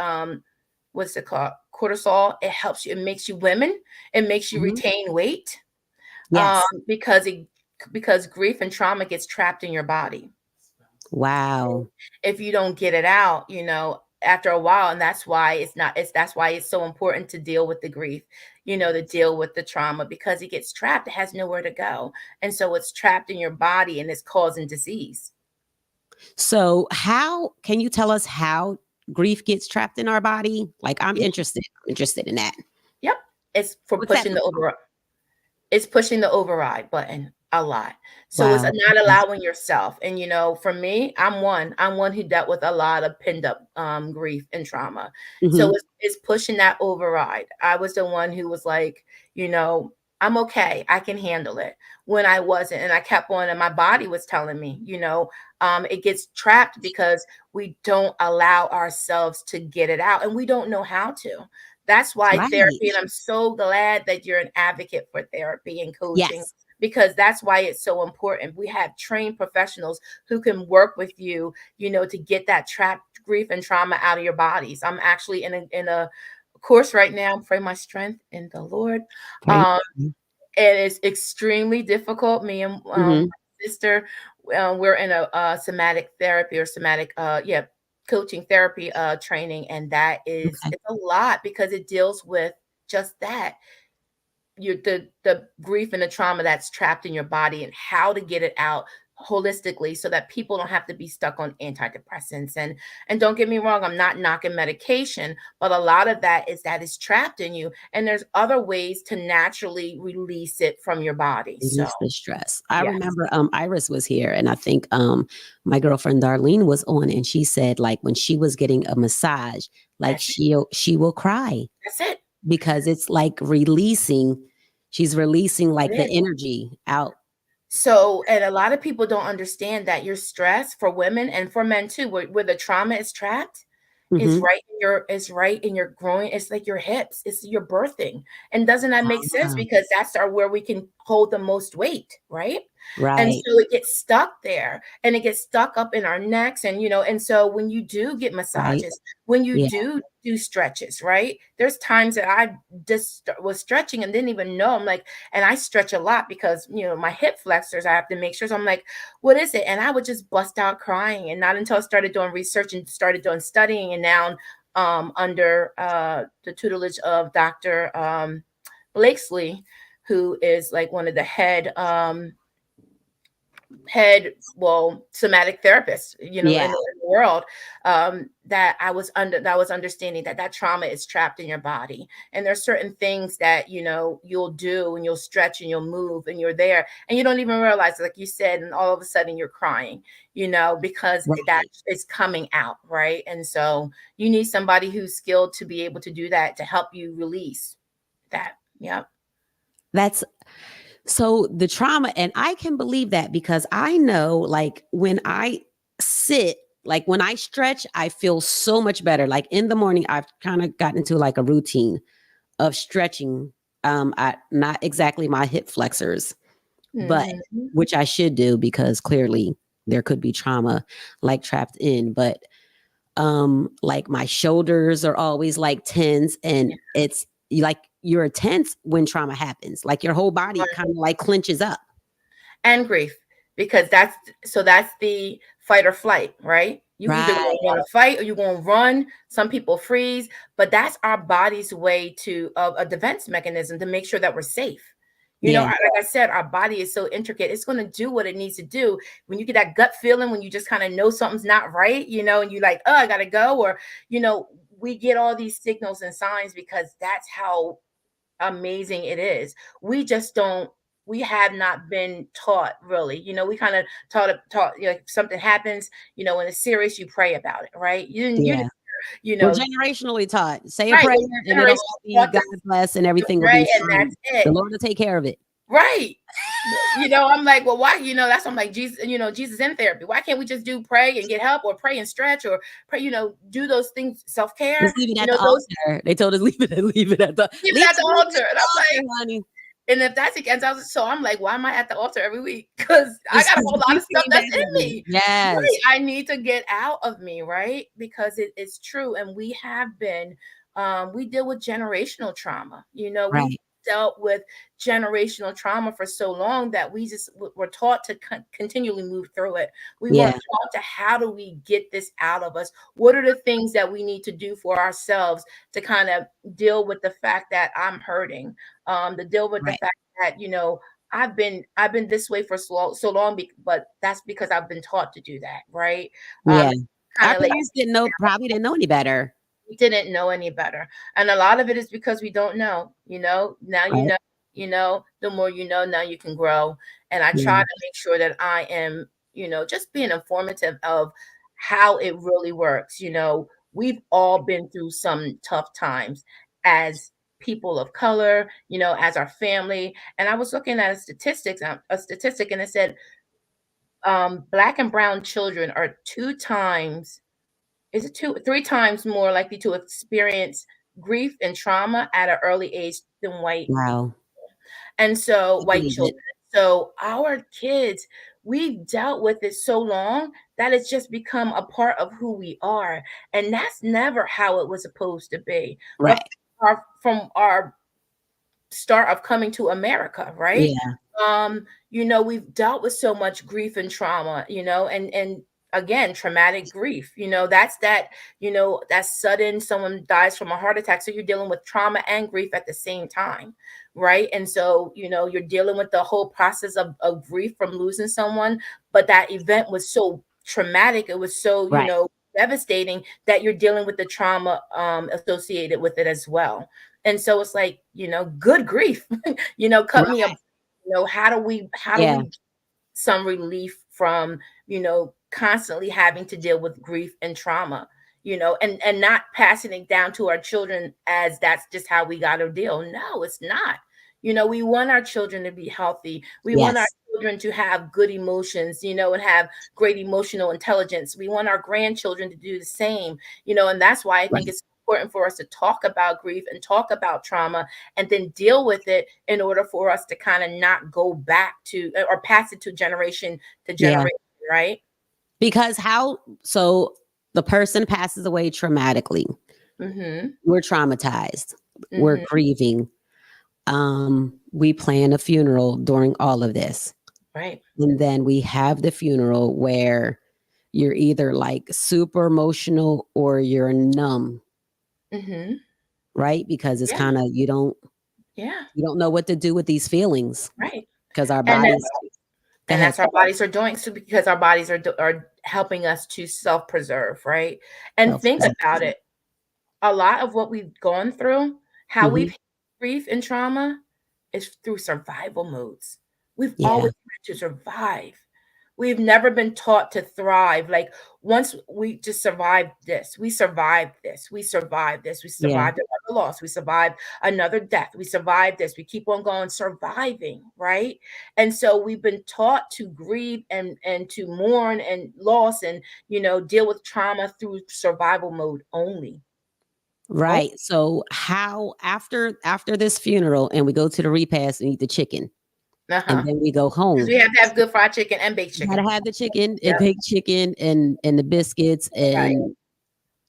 S4: what's it called? Cortisol. It helps you. It makes you women. It makes you
S2: Mhm.
S4: retain weight. Um,
S2: Yes.
S4: because it because grief and trauma gets trapped in your body.
S2: Wow.
S4: If you don't get it out, after a while, and that's why it's so important to deal with the grief, to deal with the trauma, because it gets trapped. It has nowhere to go, and so it's trapped in your body and it's causing disease.
S2: So how can you tell us how grief gets trapped in our body? Like, I'm interested in that.
S4: Yep. It's for
S2: What's that
S4: pushing the override. It's pushing the override button a lot. So it's
S2: Wow.
S4: not allowing yourself. And for me, I'm one who dealt with a lot of pinned up grief and trauma. So
S2: Mhm.
S4: it's pushing that override. I was the one who was like, I'm okay. I can handle it, when I wasn't. And I kept on, and my body was telling me, it gets trapped because we don't allow ourselves to get it out, and we don't know how to. That's why
S2: Right.
S4: therapy, and I'm so glad that you're an advocate for therapy and coaching,
S2: Yes.
S4: because that's why it's so important. We have trained professionals who can work with you, to get that trapped grief and trauma out of your bodies. I'm actually in a course right now. Pray my strength in the Lord.
S2: Right.
S4: And it's extremely difficult. Me and my sister, we're in a somatic therapy or somatic, coaching therapy training, and that is
S2: Okay.
S4: it's a lot, because it deals with just that, the grief and the trauma that's trapped in your body, and how to get it out holistically, so that people don't have to be stuck on antidepressants. And don't get me wrong, I'm not knocking medication, but a lot of that is trapped in you, and there's other ways to naturally release it from your body. So
S2: Release the stress. I
S4: yes.
S2: remember Iris was here, and I think my girlfriend Darlene was on, and she said, like, when she was getting a massage, like, she will cry.
S4: That's it.
S2: Because it's like she's releasing like the energy out.
S4: So, and a lot of people don't understand that your stress, for women and for men too, where the trauma is trapped, is right in your groin. It's like your hips. It's your birthing. And doesn't that make sense? Because that's where we can hold the most weight, right? And
S2: Right.
S4: so it gets stuck there, and it gets stuck up in our necks. And and so when you do get massages, when you do stretches, right? There's times that I just was stretching and didn't even know. I'm like, and I stretch a lot because my hip flexors, I have to make sure. So I'm like, what is it? And I would just bust out crying. And not until I started doing research and started doing studying, and now under the tutelage of Dr. Blakesley, who is like one of the head somatic therapists, in the world, that I was understanding that trauma is trapped in your body. And there's certain things that, you'll do, and you'll stretch and you'll move and you're there, and you don't even realize, like you said, and all of a sudden you're crying, because that is coming out. Right. And so you need somebody who's skilled to be able to do that, to help you release that. Yep.
S2: So the trauma, and I can believe that, because I know, like, when I sit, like when I stretch, I feel so much better. Like in the morning, I've kind of gotten into like a routine of stretching. Not exactly my hip flexors, but which I should do, because clearly there could be trauma like trapped in. But like my shoulders are always like tense, and it's like you're tense when trauma happens. Like your whole body kind of like clenches up.
S4: And grief, because that's the fight or flight, right? You either going to fight or you're going to run. Some people freeze, but that's our body's way of a defense mechanism to make sure that we're safe. Like I said, our body is so intricate. It's going to do what it needs to do. When you get that gut feeling, when you just kind of know something's not right, and you're like, oh, I got to go. Or, we get all these signals and signs, because that's how amazing it is. We have not been taught, really. We kind of taught, if something happens, when it's serious, you pray about it, right?
S2: We're generationally taught. Say a
S4: right,
S2: prayer and it'll all be God bless, and everything will be fine.
S4: And that's it.
S2: The Lord will take care of it.
S4: Right. I'm like, well, why? That's I'm like, Jesus. Jesus in therapy. Why can't we just pray and get help, or pray and stretch, or pray? Do those things, self-care.
S2: Just leave it at the altar. They told us leave it at the
S4: altar. And I'm like,
S2: honey.
S4: And if that's against, so I'm like, why am I at the altar every week? Because I got a whole lot of stuff that's in me.
S2: Yes.
S4: Right? I need to get out of me, right? Because it's true. And we have been, we deal with generational trauma.
S2: Right.
S4: dealt with generational trauma for so long that we just were taught to continually move through it. We weren't taught to how do we get this out of us? What are the things that we need to do for ourselves to kind of deal with the fact that I'm hurting, to deal with the fact that, I've been this way for so long, but that's because I've been taught to do that, right?
S2: Yeah.
S4: Kind
S2: Our
S4: of like
S2: parents probably didn't know any better.
S4: we didn't know any better. And a lot of it is because we don't know, now
S2: Right.
S4: the more you know, now you can grow. And I try
S2: Yeah.
S4: to make sure that I am, just being informative of how it really works. We've all been through some tough times as people of color, as our family. And I was looking at a statistic, and it said Black and brown children are three times more likely to experience grief and trauma at an early age than white,
S2: Wow.
S4: and so
S2: I
S4: white
S2: believe it.
S4: children. So our kids, we've dealt with it so long that it's just become a part of who we are. And that's never how it was supposed to be. But
S2: Right.
S4: from our start of coming to America, right?
S2: Yeah.
S4: We've dealt with so much grief and trauma, and again, traumatic grief, that sudden someone dies from a heart attack. So you're dealing with trauma and grief at the same time, right? And so, you're dealing with the whole process of grief from losing someone, but that event was so traumatic, it was so,
S2: Right.
S4: devastating that you're dealing with the trauma associated with it as well. And so it's like, good grief, cut me up.
S2: Right.
S4: How do we
S2: Yeah.
S4: get some relief from, constantly having to deal with grief and trauma, and not passing it down to our children as that's just how we got to deal. No, it's not. We want our children to be healthy. We want our
S2: Yes.
S4: children to have good emotions, and have great emotional intelligence. We want our grandchildren to do the same, and that's why I think
S2: Right.
S4: it's important for us to talk about grief and talk about trauma and then deal with it in order for us to kind of not go back to or pass it to generation to
S2: Yeah.
S4: generation, right?
S2: Because so the person passes away traumatically.
S4: Mhm.
S2: We're traumatized. We're
S4: Mhm.
S2: grieving. We plan a funeral during all of this.
S4: Right.
S2: And then we have the funeral where you're either like super emotional or you're numb,
S4: Mhm.
S2: right? Because it's
S4: Yeah.
S2: kind of
S4: Yeah.
S2: you don't know what to do with these feelings
S4: Right.
S2: because our
S4: And
S2: bodies. Go
S4: and
S2: ahead.
S4: that's our bodies are doing so because our bodies are helping us to self-preserve, right? And think about it. A lot of what we've gone through, how
S2: Mm-hmm.
S4: we've grief and trauma is through survival modes. We've
S2: Yeah.
S4: always had to survive. We've never been taught to thrive. Like once we just survived this, we survived this, we survived this, we
S2: Yeah.
S4: survived another loss, we survived another death, we survived this, we keep on going, surviving, right? And so we've been taught to grieve and to mourn and loss and deal with trauma through survival mode only. Oh,
S2: Right. So how after this funeral and we go to the repast and eat the chicken and
S4: uh-huh.
S2: then we go
S4: Because
S2: home.
S4: we have to have good fried chicken and baked
S2: You gotta
S4: chicken.
S2: have the chicken and
S4: Yep.
S2: baked chicken and the biscuits
S4: Right.
S2: and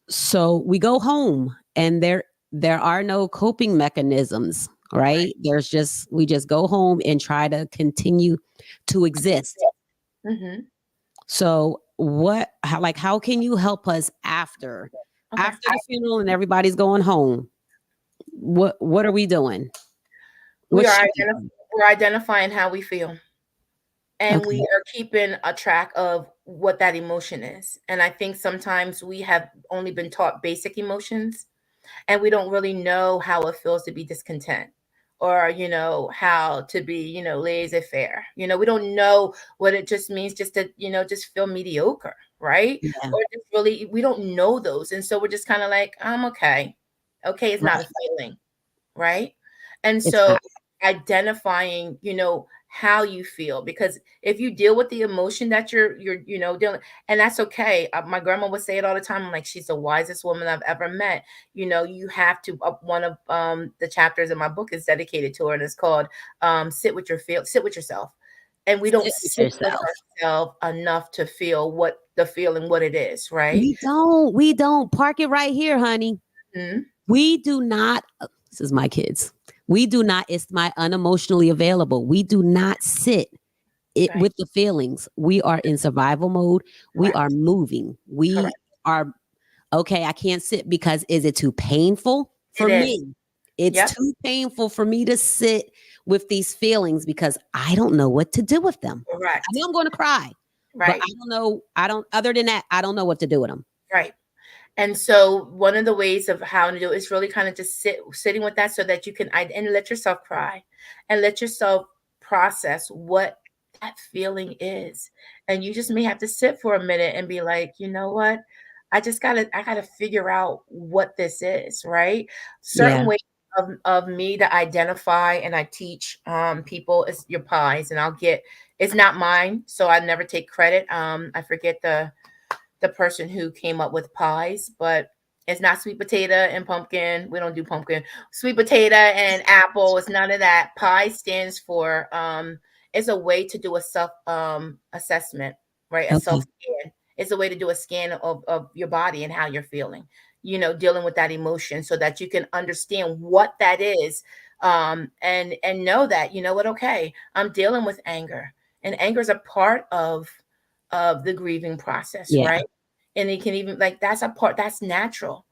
S2: so we go home and there are no coping mechanisms,
S4: Right.
S2: right? We just go home and try to continue to exist.
S4: Mm-hmm.
S2: So how can you help us
S4: Okay.
S2: after the funeral and everybody's going home? What are we doing?
S4: We
S2: What
S4: are
S2: should we do?
S4: we're identifying how we feel, and we
S2: Okay.
S4: are keeping a track of what that emotion is. And I think sometimes we have only been taught basic emotions, and we don't really know how it feels to be discontent or how to be laissez-faire. We don't know what it just means just to just feel mediocre, right?
S2: Yeah.
S4: Or just really we don't know those, and so we're just kind of like, I'm okay. Okay is not a
S2: Right.
S4: feeling, right? And
S2: It's
S4: so
S2: not.
S4: identifying, how you feel, because if you deal with the emotion that you're dealing, and that's okay. My grandma would say it all the time. I'm like, she's the wisest woman I've ever met. You have to. One of the chapters in my book is dedicated to her, and it's called sit with yourself. And we don't
S2: Sit with
S4: sit with
S2: yourself.
S4: ourselves enough to feel what the feeling, what it is, right?
S2: We don't park it right here, honey.
S4: Mhm.
S2: We do not. This is my kids. We do not, it's my unemotionally available. We do not sit with the feelings. We are in survival mode. We are moving. We are, okay, I can't sit because is it too painful for me? It's too painful for me to sit with these feelings because I don't know what to do with them.
S4: Correct.
S2: I know I'm going to cry, but I don't know. Other than that, I don't know what to do with them.
S4: Right. And so one of the ways of how to do it is really kind of just sitting with that so that you can and let yourself cry and let yourself process what that feeling is. And you just may have to sit for a minute and be like, you know what? I gotta figure out what this is, right? Certain ways of me to identify, and I teach people is your pies, and it's not mine, so I never take credit. I forget the person who came up with pies, but it's not sweet potato and pumpkin. We don't do pumpkin. Sweet potato and apple. It's none of that. Pie stands for it's a way to do a self assessment, right? A self scan. It's a way to do a scan of your body and how you're feeling, dealing with that emotion so that you can understand what that is. And know that, you know what, okay, I'm dealing with anger. And anger is a part of the grieving process, right? And it can even that's natural.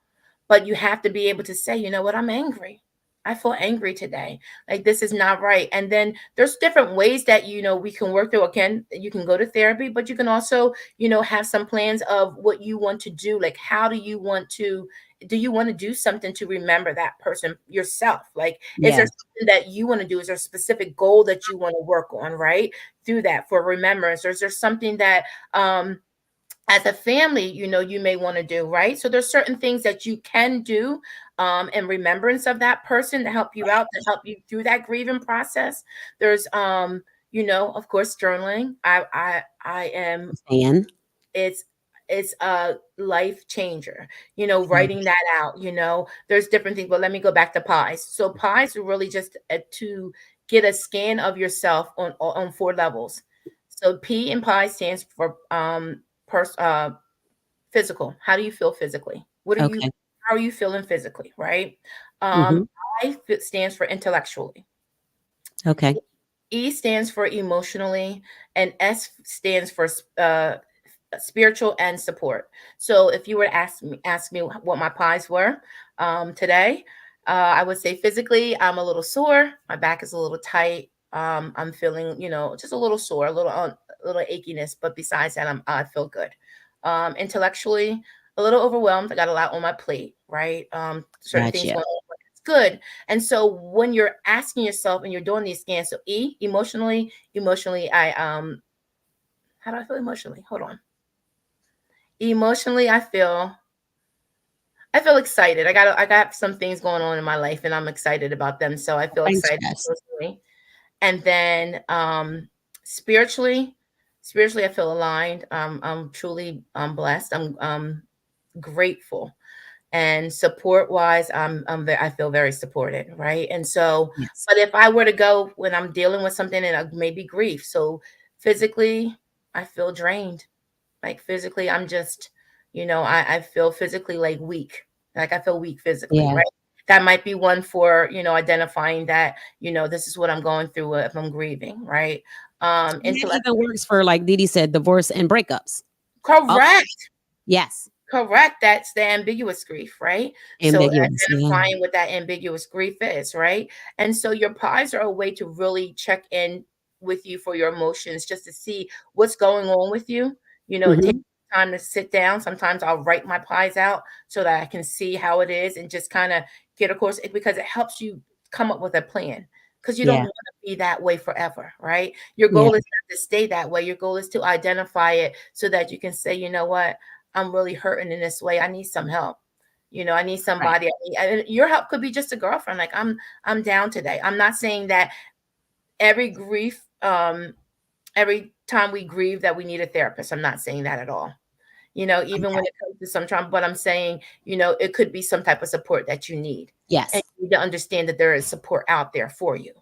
S4: But you have to be able to say, you know what, I'm angry. I feel angry today. Like this is not right. And then there's different ways that we can work through. Again, you can go to therapy, but you can also, have some plans of what you want to do. Like how do you want to do something to remember that person yourself? Like is there something that you want to do? Is there a specific goal that you want to work on, right? Through that for remembrance? Or is there something that as a family, you may want to do, right? So there's certain things that you can do in remembrance of that person to help you out, to help you through that grieving process. There's, of course, journaling. I am, it's a life changer, writing that out, there's different things, but let me go back to pies. So pies are really just to get a scan of yourself on 4 levels. So P in pie stands for, physical. How do you feel physically? How are you feeling physically, right? I stands for intellectually.
S2: Okay.
S4: E stands for emotionally, and S stands for spiritual and support. So if you were to ask me what my pies were today, I would say physically, I'm a little sore. My back is a little tight. I'm feeling, just a little sore, a little achiness, but besides that, I feel good. Intellectually, a little overwhelmed. I got a lot on my plate, right? Certain things going on, but it's good. And so when you're asking yourself and you're doing these scans, so E, emotionally, I how do I feel emotionally? Hold on. Emotionally, I feel excited. I got some things going on in my life, and I'm excited about them. So I feel excited emotionally. And then spiritually, I feel aligned. I'm truly blessed. I'm grateful. And support wise, I feel very supported, right? And so, but if I were to go when I'm dealing with something and maybe grief, so physically, I feel drained. Like physically, I'm just, I feel physically like weak. Like I feel weak physically, right? That might be one for, identifying that, this is what I'm going through if I'm grieving, right?
S2: It even works for, like Didi said, divorce and breakups.
S4: Correct.
S2: Yes.
S4: Correct. That's the ambiguous grief, right?
S2: Ambiguous,
S4: so identifying what that ambiguous grief is, right? And so your pies are a way to really check in with you for your emotions, just to see what's going on with you. It takes time to sit down. Sometimes I'll write my pies out so that I can see how it is and just kind of get a course, because it helps you come up with a plan, because you don't want to be that way forever, right? Your goal is not to stay that way. Your goal is to identify it so that you can say, you know what, I'm really hurting in this way. I need some help. I need somebody. And your help could be just a girlfriend. Like I'm down today. I'm not saying that every grief, every time we grieve that we need a therapist. I'm not saying that at all. Even when it comes to some trauma, but I'm saying, it could be some type of support that you need.
S2: Yes.
S4: And you need to understand that there is support out there for you.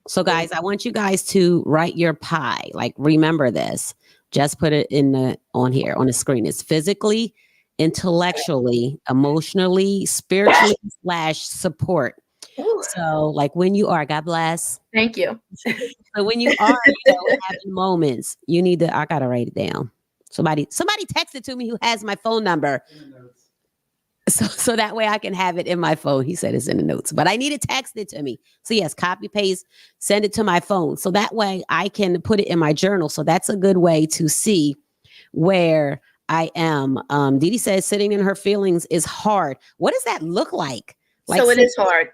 S2: So guys, I want you guys to write your pie. Like, remember this. Just put it on here on the screen. It's physically, intellectually, emotionally, spiritually / support. So, like, when you are, God bless.
S4: Thank you.
S2: So when you are, having moments, you need to. I gotta write it down. Somebody texted to me who has my phone number. So that way I can have it in my phone. He said it's in the notes, but I need to text it to me. So yes, copy paste, send it to my phone. So that way I can put it in my journal. So that's a good way to see where I am. Dee says sitting in her feelings is hard. What does that look like?
S4: So it is hard.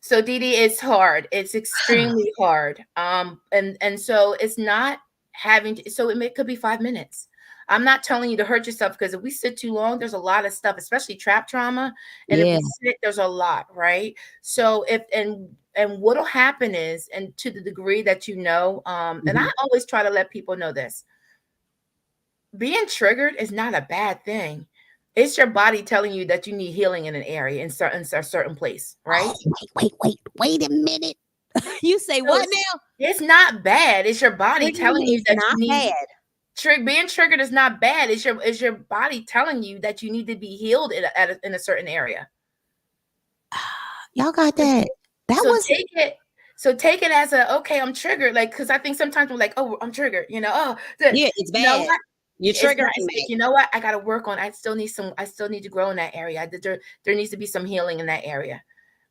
S4: So Dee, it's hard. It's extremely hard. And so it's not having to, so it could be 5 minutes. I'm not telling you to hurt yourself, because if we sit too long, there's a lot of stuff, especially trap trauma. And if we sit, there's a lot, right? So and what'll happen is, and to the degree that and I always try to let people know this, being triggered is not a bad thing. It's your body telling you that you need healing in an area, in a certain place, right?
S2: Oh, wait a minute. You say what now?
S4: It's not bad. It's your body telling you that you need being triggered is not bad. It's your body telling you that you need to be healed in a certain area.
S2: Y'all got that?
S4: Take it as okay, I'm triggered. Like, because I think sometimes we're like, oh, I'm triggered. Yeah,
S2: it's bad. You know, you're triggering me.
S4: You know what? I got to work on. I still need to grow in that area. There needs to be some healing in that area,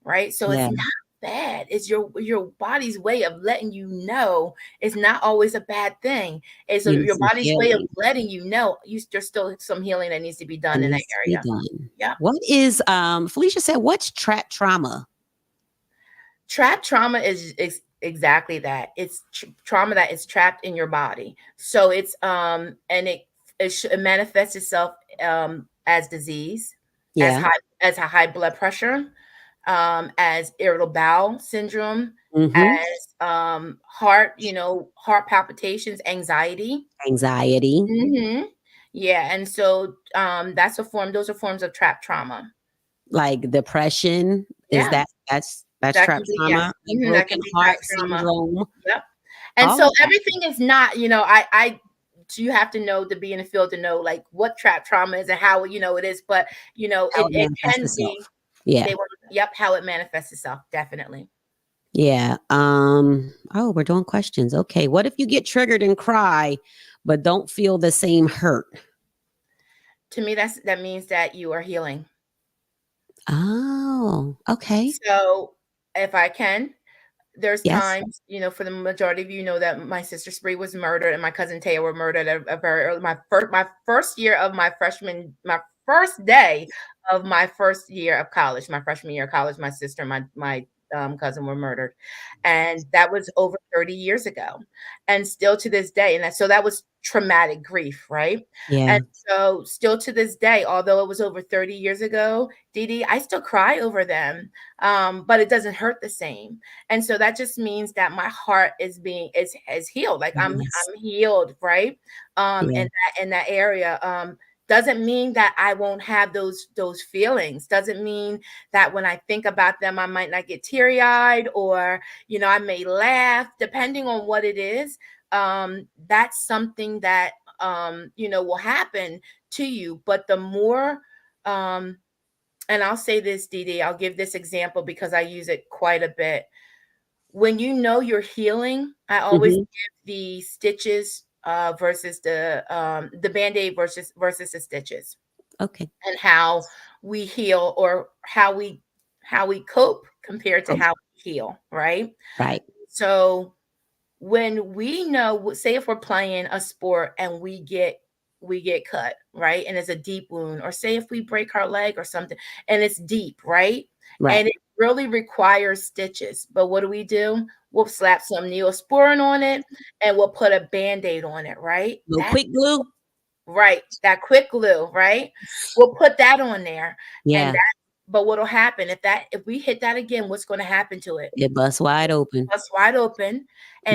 S4: right? So it's not bad. It's your body's way of letting you know it's not always a bad thing. It's your body's way of letting you know there's still some healing that needs to be done in that area.
S2: Yeah. What is Felicia said? What's trap trauma?
S4: Trap trauma is exactly that. It's trauma that is trapped in your body. So it's and it manifests itself as disease, as high blood pressure, as irritable bowel syndrome, as heart palpitations, anxiety. Yeah, and so those are forms of trap trauma.
S2: Like depression, is that's trap trauma, broken heart syndrome.
S4: Yep. And so everything is not, you have to know, to be in the field to know like what trap trauma is and how it is, but it can be how it manifests itself, definitely.
S2: Yeah. We're doing questions. Okay. What if you get triggered and cry but don't feel the same hurt?
S4: To me, that means that you are healing.
S2: Oh, okay.
S4: So if I can, there's times, for the majority of you know that my sister Spree was murdered and my cousin Taya were murdered at a very early, my first day of my freshman year of college, my freshman year of college, my sister and my cousin were murdered. And that was over 30 years ago. And still to this day, so that was traumatic grief, right?
S2: Yeah.
S4: And so still to this day, although it was over 30 years ago, Dee, I still cry over them. But it doesn't hurt the same. And so that just means that my heart is healed. Like I'm healed, right? In that area. Doesn't mean that I won't have those feelings. Doesn't mean that when I think about them, I might not get teary-eyed, or, I may laugh, depending on what it is. That's something that, will happen to you. But the more, and I'll say this, Dee, I'll give this example because I use it quite a bit. When you're healing, I always give the stitches versus the Band-Aid versus the stitches.
S2: Okay.
S4: And how we heal, or how we cope compared to how we heal, right?
S2: Right.
S4: So when we know, say if we're playing a sport and we get cut, right? And it's a deep wound, or say if we break our leg or something and it's deep, right? And it really requires stitches. But what do? We'll slap some Neosporin on it and we'll put a Band-Aid on it, right?
S2: Quick glue.
S4: Right. That quick glue, right? We'll put that on there.
S2: Yeah.
S4: But what'll happen if we hit that again, what's going to happen to it?
S2: It busts wide open.
S4: And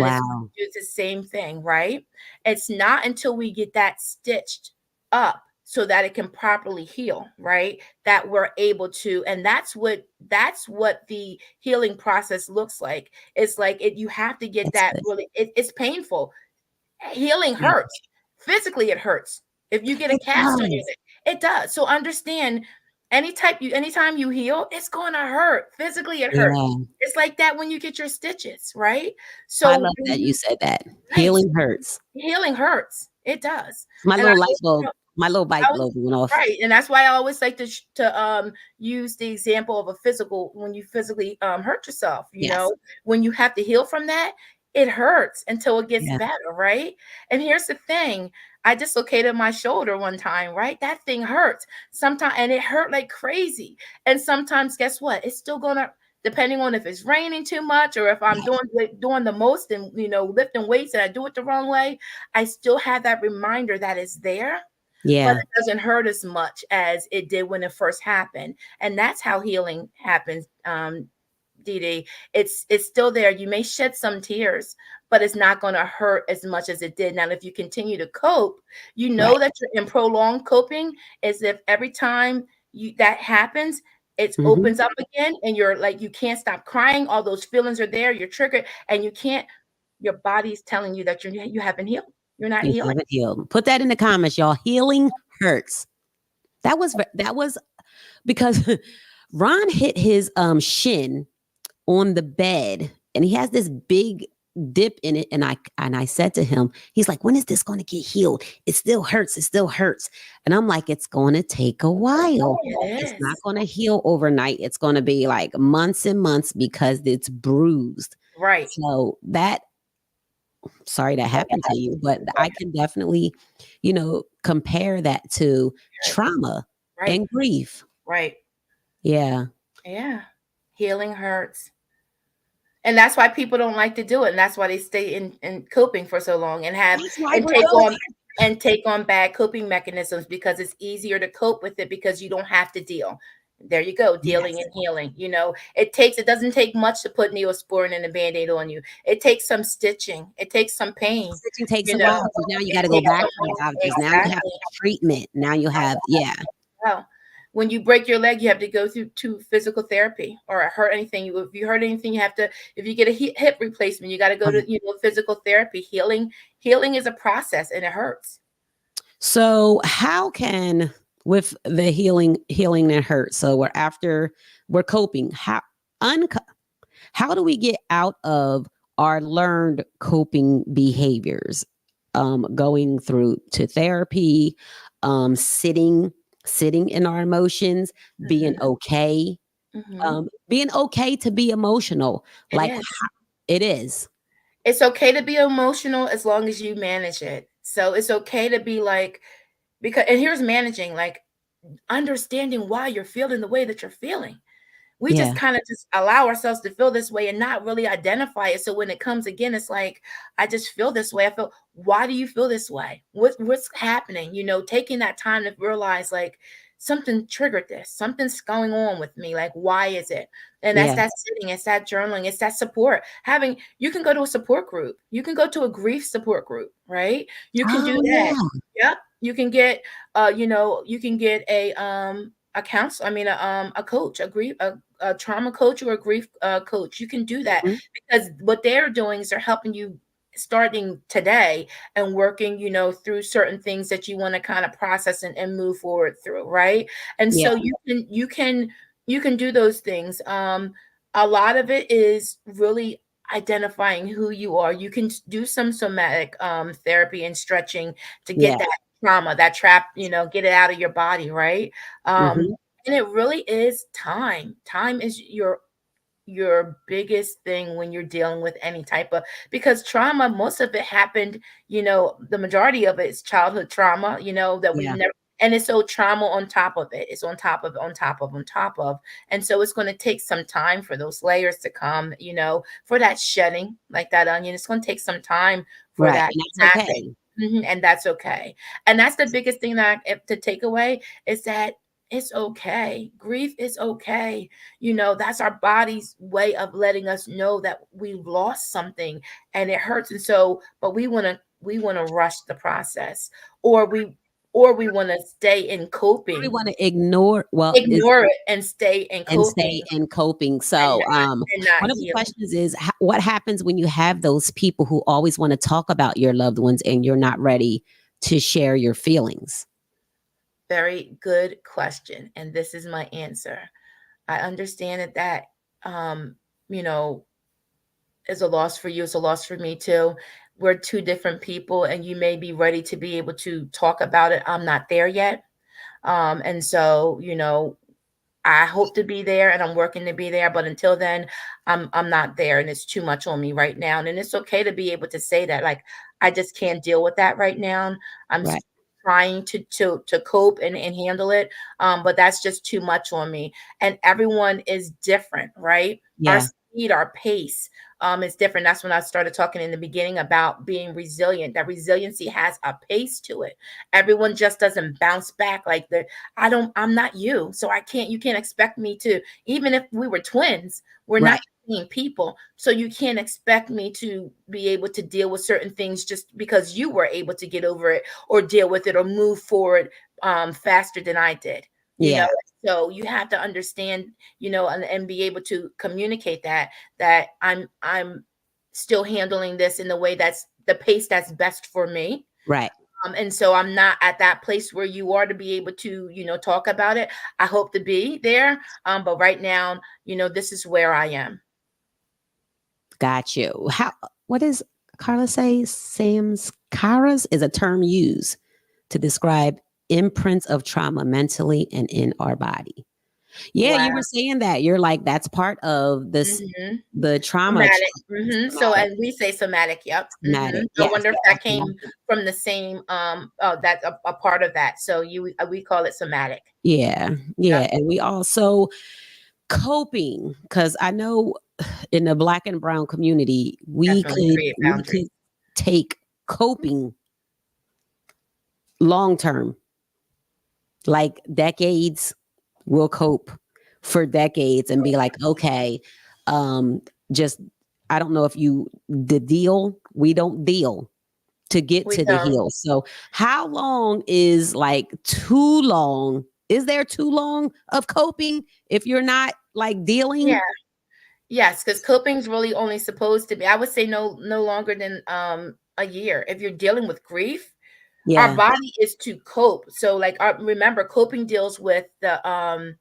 S4: it's going to do the same thing, right? It's not until we get that stitched up so that it can properly heal, right, that we're able to. And that's what the healing process looks like. It's like you have to get that really. It's painful. Healing hurts. Physically, it hurts. If you get a cast on your leg, it does. So understand. anytime you heal, it's going to hurt. Physically, it hurts.
S2: Yeah.
S4: It's like that when you get your stitches, right?
S2: I
S4: So
S2: love that you said that.
S4: right,
S2: Healing hurts.
S4: healing hurts. It does.
S2: My
S4: And I
S2: little light
S4: always,
S2: bulb, my little
S4: I
S2: light
S4: was
S2: bulb went off.
S4: right, and that's why I always like to use the example of a physical when you physically hurt yourself.
S2: Yes.
S4: When you have to heal from that, it hurts until it gets
S2: Yeah.
S4: better, right? And here's the thing: I dislocated my shoulder one time, right? That thing hurts sometimes, and it hurt like crazy. And sometimes, guess what? It's still gonna. Depending on if it's raining too much or if I'm
S2: Yeah.
S4: doing the most and lifting weights and I do it the wrong way, I still have that reminder that it's there, but
S2: Yeah.
S4: it doesn't hurt as much as it did when it first happened. And that's how healing happens, Dee Dee. It's still there. You may shed some tears, but it's not going to hurt as much as it did. Now, if you continue to cope, you
S2: Right.
S4: know that you're in prolonged coping is if every time that happens, it
S2: Hmm.
S4: opens up again and you're like, you can't stop crying. All those feelings are there. You're triggered and you can't, your body's telling you that you haven't healed. You're not
S2: You
S4: healing.
S2: haven't healed. Put that in the comments, y'all. Healing hurts. That was because Ron hit his shin on the bed and he has this big dip in it, and I said to him, he's like, when is this going to get healed? It still hurts. It still hurts. And I'm like, it's going to take a while. It's
S4: It
S2: not
S4: is.
S2: going to heal overnight. It's going to be like months and months because it's bruised.
S4: Right.
S2: So that, sorry that happened to you, but I can definitely, compare that to trauma
S4: Right.
S2: and grief.
S4: Right.
S2: Yeah.
S4: Yeah. Healing hurts. And that's why people don't like to do it. And that's why they stay in coping for so long and have
S2: That's why
S4: and
S2: we're
S4: take
S2: doing
S4: on and take on bad coping mechanisms because it's easier to cope with it because you don't have to deal. There you go,
S2: it.
S4: dealing
S2: Yes.
S4: and healing. It doesn't take much to put Neosporin and a band-aid on you. It takes some stitching, it takes some pain,
S2: Stitching takes
S4: you
S2: a
S4: know.
S2: while because now you got
S4: It
S2: to go
S4: takes
S2: back
S4: some
S2: to the doctors. Now you have
S4: exactly.
S2: treatment. Now you have, yeah.
S4: Well, when you break your leg, you have to go through to physical therapy or hurt anything. If you hurt anything, you have to. If you get a hip replacement, you got to go to physical therapy. Healing is a process, and it hurts.
S2: So how can, with the healing that hurts, so we're coping, how do we get out of our learned coping behaviors? Going through to therapy, sitting in our emotions, being
S4: Mm-hmm.
S2: okay,
S4: Mm-hmm.
S2: being okay to be emotional.
S4: It
S2: Like
S4: is.
S2: it is.
S4: It's okay to be emotional as long as you manage it. So it's okay to be like, because, and here's managing, like understanding why you're feeling the way that you're feeling. We just
S2: Yeah.
S4: kind of just allow ourselves to feel this way and not really identify it. So when it comes again, it's like, I just feel this way. I feel, why do you feel this way? What's happening? Taking that time to realize like something triggered this, something's going on with me. Like, why is it? And that's
S2: Yeah.
S4: that sitting, it's that journaling, it's that support. You can go to a support group, you can go to a grief support group, right? You can do
S2: Oh
S4: that.
S2: yeah.
S4: Yep. You can get a counselor, a coach, a trauma coach or a grief coach. You can do that
S2: Mhm.
S4: because what they're doing is they're helping you starting today and working, through certain things that you want to kind of process and move forward through, right? And
S2: Yeah.
S4: so you can do those things. A lot of it is really identifying who you are. You can do some somatic therapy and stretching to get
S2: Yeah.
S4: that trauma, that trap, get it out of your body, right? Um,
S2: Hmm.
S4: and it really is time. Time is your biggest thing when you're dealing with any type of, because trauma, most of it happened, the majority of it is childhood trauma, that we've
S2: Yeah.
S4: never, and it's so trauma on top of it. It's on top of, on top of, on top of. And so it's going to take some time for those layers to come, for that shedding, like that onion. It's going to take some time for
S2: Right.
S4: that
S2: And
S4: to
S2: that's
S4: happen.
S2: okay.
S4: And that's okay. And that's the biggest thing that to take away is that it's okay. Grief is okay. That's our body's way of letting us know that we've lost something and it hurts. And so, but we want to rush the process, or we want to stay in
S2: We
S4: coping,
S2: want to ignore, well, is
S4: ignore it and stay in
S2: and
S4: coping
S2: stay in coping.
S4: and
S2: So,
S4: not
S2: one of the
S4: healing.
S2: questions is, what happens when you have those people who always want to talk about your loved ones and you're not ready to share your feelings?
S4: Very good question. And this is my answer. I understand that you know, is a loss for you. It's a loss for me too. We're two different people, and you may be ready to be able to talk about it. I'm not there yet. And so, I hope to be there and I'm working to be there, but until then, I'm not there and it's too much on me right now. And it's okay to be able to say that. Like, I just can't deal with that right now. I'm
S2: Right.
S4: trying to cope and handle it. But that's just too much on me. And everyone is different, right? Our
S2: Yeah.
S4: speed, our pace is different. That's when I started talking in the beginning about being resilient. That resiliency has a pace to it. Everyone just doesn't bounce back like the I'm not you. So you can't expect me to, even if we were twins, we're not
S2: Right.
S4: the same people. So you can't expect me to be able to deal with certain things just because you were able to get over it or deal with it or move forward faster than I did.
S2: Yeah.
S4: So you have to understand, and be able to communicate that I'm still handling this in the way that's the pace that's best for me.
S2: Right.
S4: And so I'm not at that place where you are to be able to, talk about it. I hope to be there. But right now, this is where I am.
S2: Got you. What does Carla say? Samskaras is a term used to describe imprints of trauma mentally and in our body. Yeah,
S4: Wow.
S2: you were saying that. You're like, that's part of this,
S4: Mm-hmm.
S2: the trauma.
S4: Somatic. Mm-hmm. So,
S2: Traumatic.
S4: and we say somatic. Yep. Mm-hmm.
S2: Somatic.
S4: I
S2: Yes.
S4: wonder if that came from the same, that's a part of that. So we call it somatic.
S2: Yeah. Yeah.
S4: Yep.
S2: And we also coping, because I know in the Black and brown community,
S4: Definitely create
S2: we
S4: boundaries.
S2: could take coping long term, like decades. We'll cope for decades and be like, okay, just I don't know if we don't deal to get
S4: We
S2: to the
S4: don't.
S2: heel. So how long is like too long? Is there too long of coping if you're not like dealing?
S4: Yeah. Yes, because coping's really only supposed to be, I would say no longer than a year. If you're dealing with grief, our
S2: Yeah.
S4: body is to cope. So like remember, coping deals with the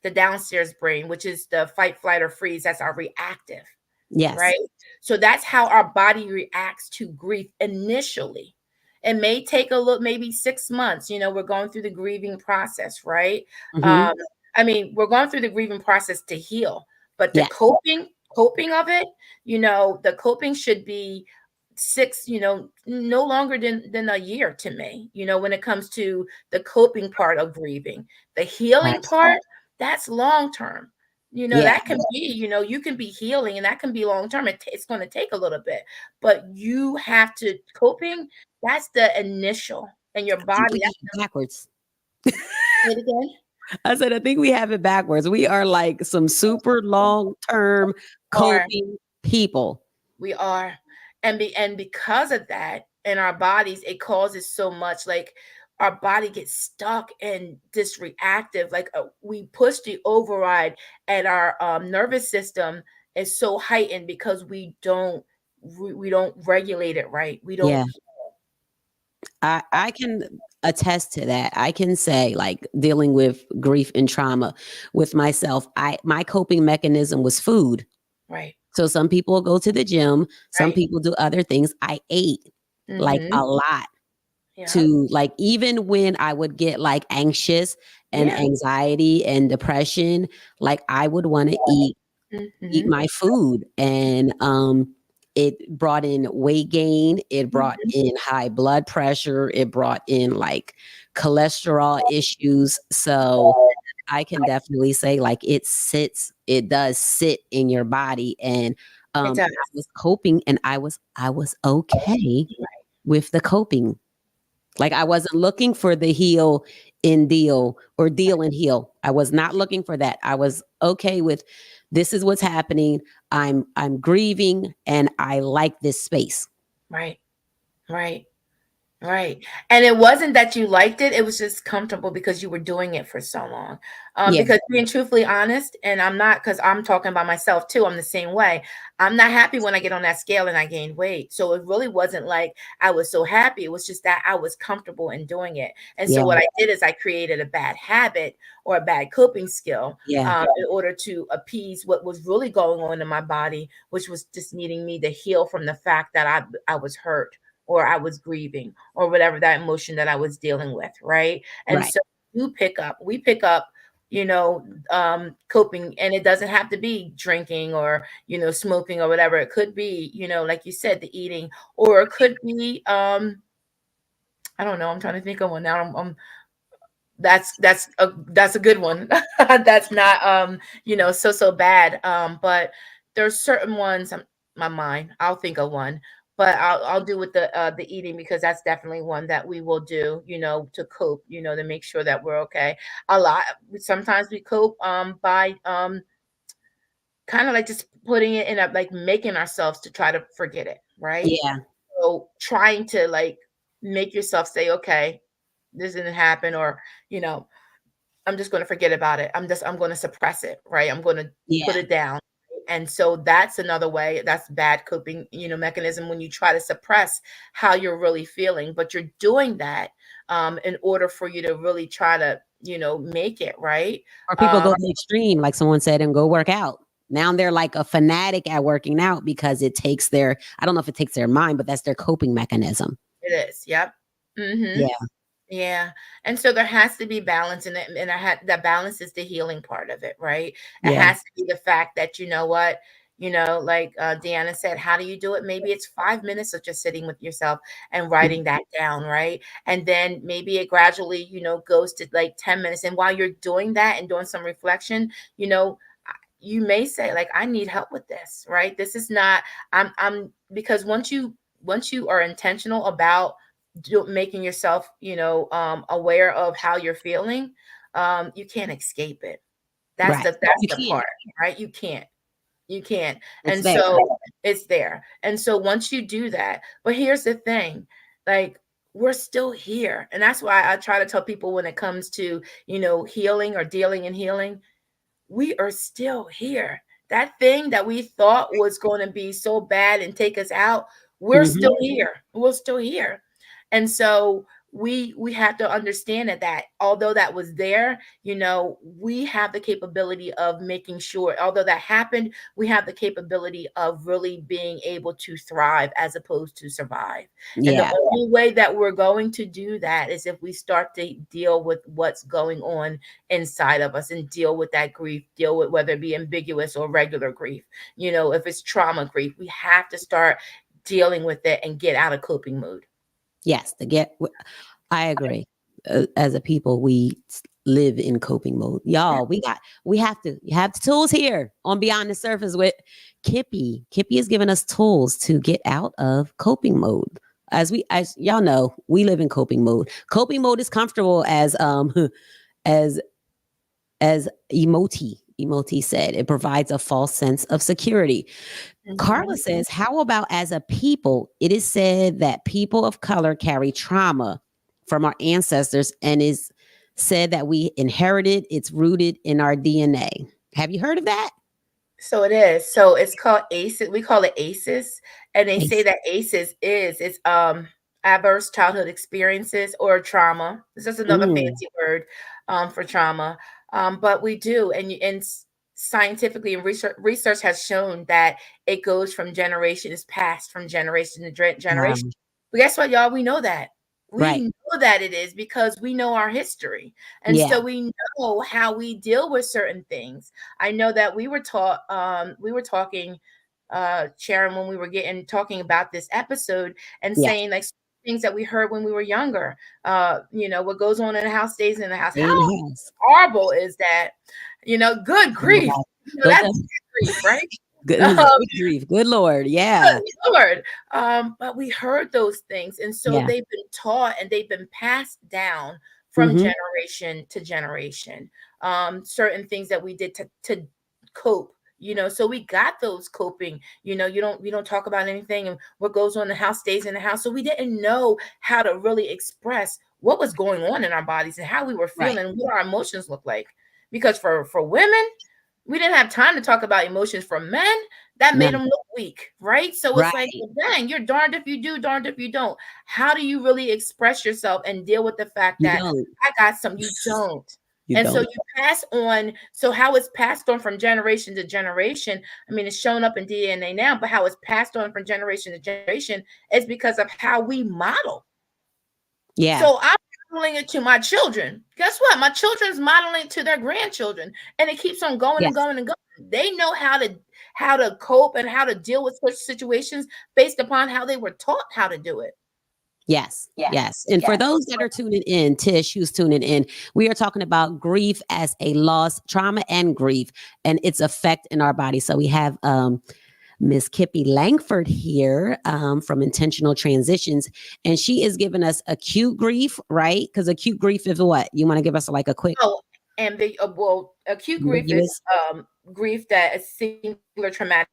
S4: downstairs brain, which is the fight, flight, or freeze. That's our reactive,
S2: Yes.
S4: right? So that's how our body reacts to grief initially. It may take a little, maybe 6 months. We're going through the grieving process, right?
S2: Mm-hmm.
S4: Um, I mean, we're going through the grieving process to heal, but the
S2: Yeah.
S4: coping of it, the coping should be no longer than a year to me, when it comes to the coping part of grieving. The healing
S2: Right.
S4: part, that's long term.
S2: Yeah.
S4: That can be, you can be healing and that can be long term. It's going to take a little bit, but you have to coping. That's the initial, and your
S2: I think
S4: body.
S2: we have it backwards.
S4: Say it again.
S2: I said, I think we have it backwards. We are like some super long term
S4: Or
S2: coping people.
S4: we are, and because of that in our bodies, it causes so much. Like our body gets stuck in this reactive. Like we push the override, and our nervous system is so heightened because we don't regulate it right. We don't.
S2: Yeah. I can attest to that. I can say, like, dealing with grief and trauma with myself, my coping mechanism was food.
S4: Right.
S2: So some people go to the gym, some
S4: Right.
S2: people do other things. I ate like
S4: Mm-hmm.
S2: a lot
S4: Yeah.
S2: to like, even when I would get like anxious and
S4: Yeah.
S2: anxiety and depression, like I would want to eat
S4: Mm-hmm.
S2: my food, and it brought in weight gain, it brought
S4: Mm-hmm.
S2: in high blood pressure, it brought in like cholesterol issues. So I can definitely say, like, it does sit in your body. And
S4: It
S2: I
S4: does.
S2: was coping, and I was okay with the coping. Like, I wasn't looking for the heal in deal or deal and heal. I was not looking for that. I was okay with, this is what's happening. I'm grieving and I like this space.
S4: Right. Right. Right. And it wasn't that you liked it, it was just comfortable because you were doing it for so long.
S2: Yeah.
S4: Because being truthfully honest, and I'm not, because I'm talking about myself too, I'm the same way. I'm not happy when I get on that scale and I gain weight. So it really wasn't like I was so happy. It was just that I was comfortable in doing it. And so
S2: Yeah.
S4: what I did is I created a bad habit or a bad coping skill
S2: Yeah.
S4: in order to appease what was really going on in my body, which was just needing me to heal from the fact that I was hurt or I was grieving or whatever that emotion that I was dealing with, right? And
S2: Right.
S4: so we pick up, you know, coping, and it doesn't have to be drinking or, smoking or whatever. It could be, like you said, the eating, or it could be, I don't know. I'm trying to think of one now. That's a good one. That's not so bad. But there's certain ones. My mind. I'll think of one, but I'll do with the eating, because that's definitely one that we will do. To cope. To make sure that we're okay. A lot. Sometimes we cope by kind of like just putting it in a, like, making ourselves to try to forget it, right?
S2: Yeah.
S4: So trying to, like, make yourself say, okay, this didn't happen, or you know I'm just going to forget about it. I'm going to suppress it, right? I'm going to put
S2: Yeah.
S4: it down. And so that's another way. That's bad coping, mechanism, when you try to suppress how you're really feeling, but you're doing that in order for you to really try to, make it right.
S2: Or people go to the extreme, like someone said, and go work out. Now they're like a fanatic at working out because it takes their, I don't know if it takes their mind, but that's their coping mechanism.
S4: It is. Yep.
S2: Yeah.
S4: Yeah. And so there has to be balance in it. And that balance is the healing part of it, right? It
S2: Yeah.
S4: has to be the fact that, like Deanna said, how do you do it? Maybe it's 5 minutes of just sitting with yourself and writing that down, right? And then maybe it gradually, goes to like 10 minutes. And while you're doing that and doing some reflection, you may say, like, I need help with this, right? This is not, because once you are intentional about making yourself, aware of how you're feeling, you can't escape it. That's
S2: Right.
S4: the that's
S2: You
S4: the
S2: can't.
S4: part, right? You can't.
S2: It's
S4: And
S2: there.
S4: so it's there. And so once you do that, but here's the thing, like, we're still here. And that's why I try to tell people, when it comes to, healing or dealing in healing, we are still here. That thing that we thought was going to be so bad and take us out, we're
S2: Hmm.
S4: still here. We're still here. And so we have to understand that although that was there, we have the capability of making sure, although that happened, we have the capability of really being able to thrive as opposed to survive. And the
S2: Yeah.
S4: only way that we're going to do that is if we start to deal with what's going on inside of us and deal with that grief, deal with whether it be ambiguous or regular grief. If it's trauma grief, we have to start dealing with it and get out of coping mode.
S2: Yes. I agree. As a people, we live in coping mode. Y'all, we have to have the tools here on Beyond the Surface with Kippie. Kippie is giving us tools to get out of coping mode. As y'all know, we live in coping mode. Coping mode is comfortable, as as Emoti said. It provides a false sense of security. Carla says, how about as a people, it is said that people of color carry trauma from our ancestors and is said that we inherited, it's rooted in our DNA. Have you heard of that?
S4: So it is. So it's called ACEs. We call it ACEs. And they say
S2: Yes.
S4: that ACEs it's adverse childhood experiences or trauma. It's just another
S2: Mm,
S4: fancy word for trauma. But we do, and scientifically, and research has shown that it goes from generation, is passed from generation to generation. But guess what, y'all? We know that. We
S2: right.
S4: know that it is because we know our history. And
S2: Yeah.
S4: so we know how we deal with certain things. I know that we were talking, Sharon, when we were talking about this episode and
S2: Yeah.
S4: saying, like, things that we heard when we were younger. What goes on in the house stays in the house.
S2: Stay in
S4: How
S2: the house.
S4: horrible is that? Good
S2: Oh my
S4: grief.
S2: God. Don't
S4: That's
S2: tell.
S4: grief, right?
S2: Good,
S4: Um,
S2: good grief. Good Lord. Yeah.
S4: Lord. But we heard those things. And so
S2: Yeah.
S4: they've been taught and they've been passed down from
S2: Mm-hmm.
S4: generation to generation. Certain things that we did to cope, So we got those coping, we don't talk about anything, and what goes on in the house stays in the house. So we didn't know how to really express what was going on in our bodies and how we were
S2: Right.
S4: feeling, what our emotions look like. Because for women, we didn't have time to talk about emotions. For men, that made them look weak, right? So it's like,
S2: Right.
S4: well, dang, you're darned if you do, darned if you don't. How do you really express yourself and deal with the fact
S2: You
S4: that
S2: don't.
S4: I got some, you don't?
S2: You
S4: And so
S2: don't.
S4: you pass on. So how it's passed on from generation to generation, I mean, it's shown up in DNA now, but how it's passed on from generation to generation is because of how we model.
S2: Yeah.
S4: So I'm modeling it to my children. Guess what? My children's modeling it to their grandchildren, and it keeps on going and going and going. They know how to cope and how to deal with such situations based upon how they were taught how to do it.
S2: Yes. Yes. And for those that are tuning in, Tish, who's tuning in, we are talking about grief as a loss, trauma and grief, and its effect in our body. So we have Miss Kippie Langford here from Intentional Transitions, and she is giving us acute grief, right? Because acute grief is what? You want to give us like a quick?
S4: Acute grief is grief that is singular traumatic.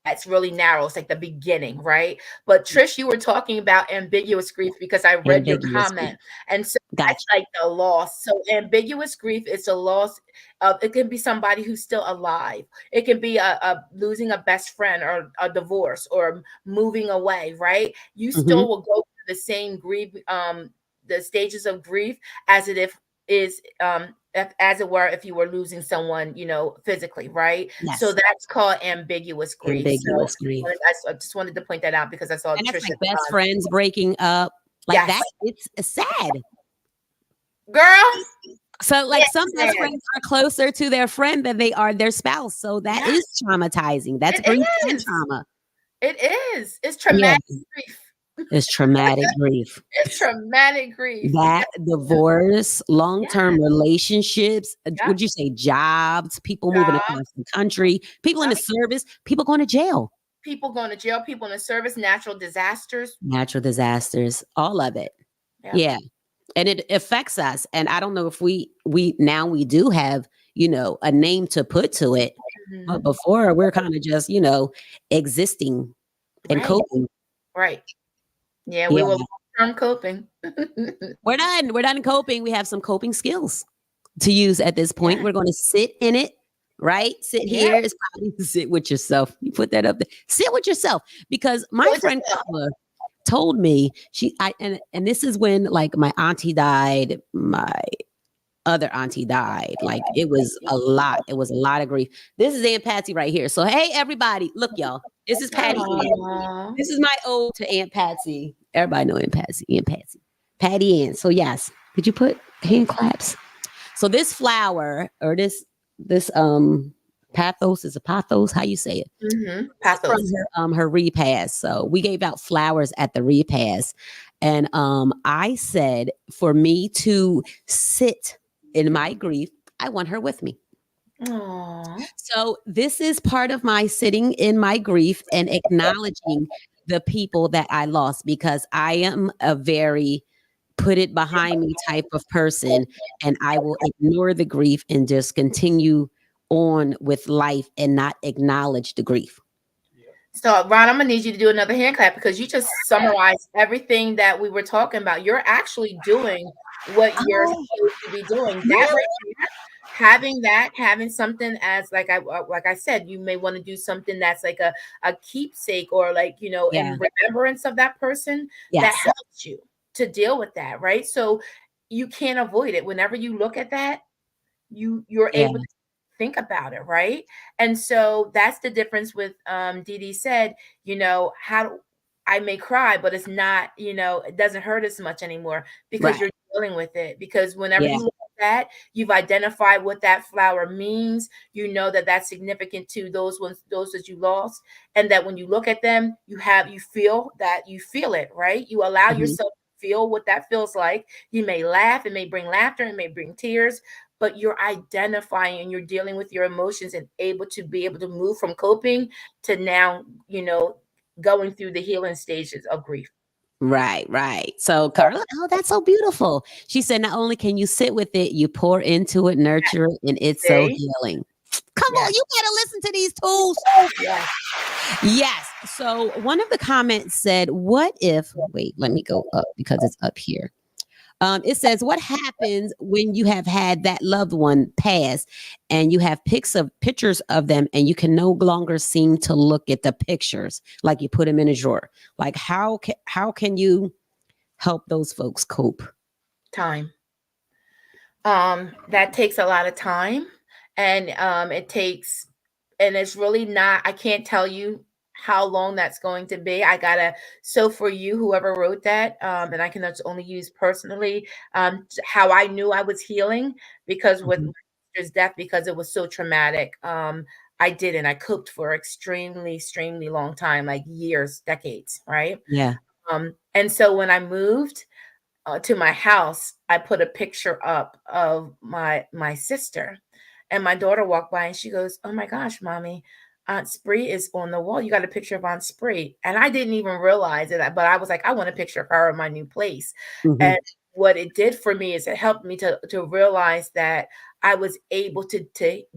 S4: That's really narrow. It's like the beginning, right? But Trish, you were talking about ambiguous grief because I read your comment. And so that's like the loss. So ambiguous grief is a loss of, it can be somebody who's still alive. It can be a losing a best friend, or a divorce, or moving away, right? You still will go through the same grief, the stages of grief as it is as it were if you were losing someone, physically, right?
S2: Yes.
S4: So that's called ambiguous grief.
S2: Ambiguous grief.
S4: I just wanted to point that out because I saw
S2: and that's
S4: Trisha
S2: like best friends breaking up, like that. It's sad,
S4: girl.
S2: So like some best friends are closer to their friend than they are their spouse. So that is traumatizing. That's grief and trauma.
S4: It is. It's traumatic grief.
S2: It's traumatic grief.
S4: It's traumatic grief.
S2: That divorce, long-term relationships, would you say jobs, people moving across the country, people in the service, people going to jail.
S4: People going to jail, people in the service, natural disasters,
S2: all of it. Yeah. And it affects us. And I don't know if we do have, a name to put to it. But before we're kind of just, existing and coping.
S4: Right. Yeah, we were long-term coping.
S2: We're done coping. We have some coping skills to use at this point. We're going to sit in it, right? Sit here. It's probably sit with yourself. You put that up there. Sit with yourself. Because my friend Carla told me, and this is when like my auntie died, my other auntie died. Like it was a lot. It was a lot of grief. This is Aunt Patsy right here. So hey, everybody, look, y'all. This is Patty. This is my ode to Aunt Patsy. Everybody know Aunt Patsy. Patty Ann. So yes, could you put hand claps? So this flower, or this pathos, is a pathos? How you say it?
S4: Pathos.
S2: From her repast. So we gave out flowers at the repast, and I said for me to sit in my grief, I want her with me.
S4: Aww.
S2: So this is part of my sitting in my grief and acknowledging the people that I lost, because I am a very put it behind me type of person, and I will ignore the grief and just continue on with life and not acknowledge the grief.
S4: So Ron, I'm gonna need you to do another hand clap because you just summarized everything that we were talking about. You're actually doing what you're supposed to be doing. That right there, having something as like I said, you may want to do something that's like a keepsake, or like, in remembrance of that person. That helps you to deal with that, right? So you can't avoid it. Whenever you look at that, you're able to think about it, right? And so that's the difference with Dee Dee said, how I may cry, but it's not, it doesn't hurt as much anymore because you're dealing with it. Because whenever you look at that, you've identified what that flower means. You know that that's significant to those that you lost, and that when you look at them, you feel it, right? You allow yourself to feel what that feels like. You may laugh, it may bring laughter, it may bring tears, but you're identifying and you're dealing with your emotions and able to move from coping to now, going through the healing stages of grief.
S2: Right. So Carla, that's so beautiful. She said, not only can you sit with it, you pour into it, nurture it, and it's so healing. Come
S4: Yeah.
S2: on, you better listen to these tools.
S4: Yeah.
S2: Yes. So one of the comments said, what if, wait, let me go up because it's up here. It says, what happens when you have had that loved one pass and you have pictures of them and you can no longer seem to look at the pictures, like you put them in a drawer? Like how can you help those folks cope?
S4: Time. That takes a lot of time, and it's really not. I can't tell you how long that's going to be. I gotta. So for you, whoever wrote that, and I can just only use personally, how I knew I was healing, because with
S2: Mhm.
S4: my sister's death, because it was so traumatic. I didn't. I coped for extremely, extremely long time, like years, decades, right?
S2: Yeah.
S4: And so when I moved to my house, I put a picture up of my sister, and my daughter walked by and she goes, "Oh my gosh, mommy, Aunt Spree is on the wall. You got a picture of Aunt Spree." And I didn't even realize it, but I was like, I want a picture of her in my new place. And
S2: Hmm.
S4: what it did for me is it helped me to realize that I was able to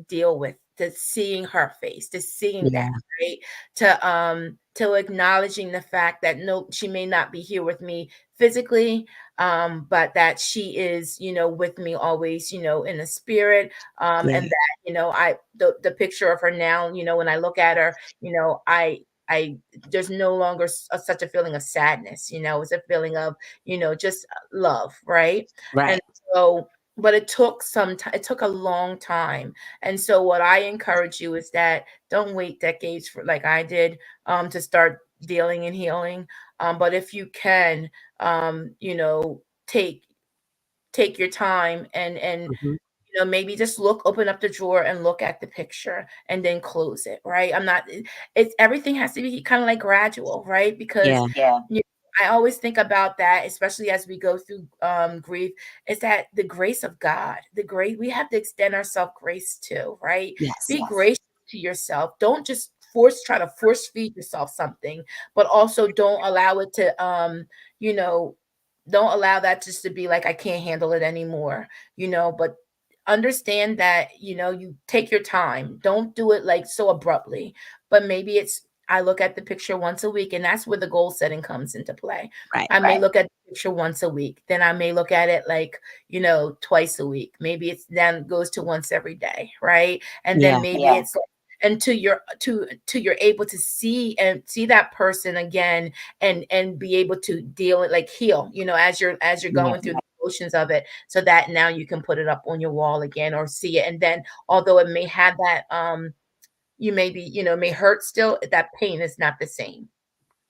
S4: deal with to seeing her face, to seeing that,
S2: Yeah.
S4: right? To acknowledging the fact that no, she may not be here with me physically, but that she is, with me always, in the spirit.
S2: Yeah.
S4: And that, the picture of her now, when I look at her, I there's no longer such a feeling of sadness. It's a feeling of, just love, right? And
S2: Right.
S4: so, but it took some time. It took a long time. And so, what I encourage you is that don't wait decades for like I did, to start dealing and healing. But if you can, take your time, and
S2: Hmm.
S4: maybe just open up the drawer and look at the picture and then close it, right? I'm not it's everything has to be kind of like gradual, right? Because
S2: Yeah.
S4: I always think about that, especially as we go through grief, is that the grace of God, the grace we have to extend ourselves grace too, right?
S2: Yes.
S4: Be gracious to yourself. Don't just try to force feed yourself something, but also don't allow it to you know, don't allow that just to be like I can't handle it anymore, but understand that, you take your time. Don't do it like so abruptly, but maybe it's I look at the picture once a week, and that's where the goal setting comes into play.
S2: Right.
S4: I may look at the picture once a week, then I may look at it like, twice a week. Maybe it's then goes to once every day, right? And then
S2: Yeah.
S4: maybe it's until you're able to see that person again, and be able to deal it, like heal, as you're
S2: Yeah.
S4: going through the motions of it, so that now you can put it up on your wall again or see it. And then although it may have that you may be, may hurt still, that pain is not the same.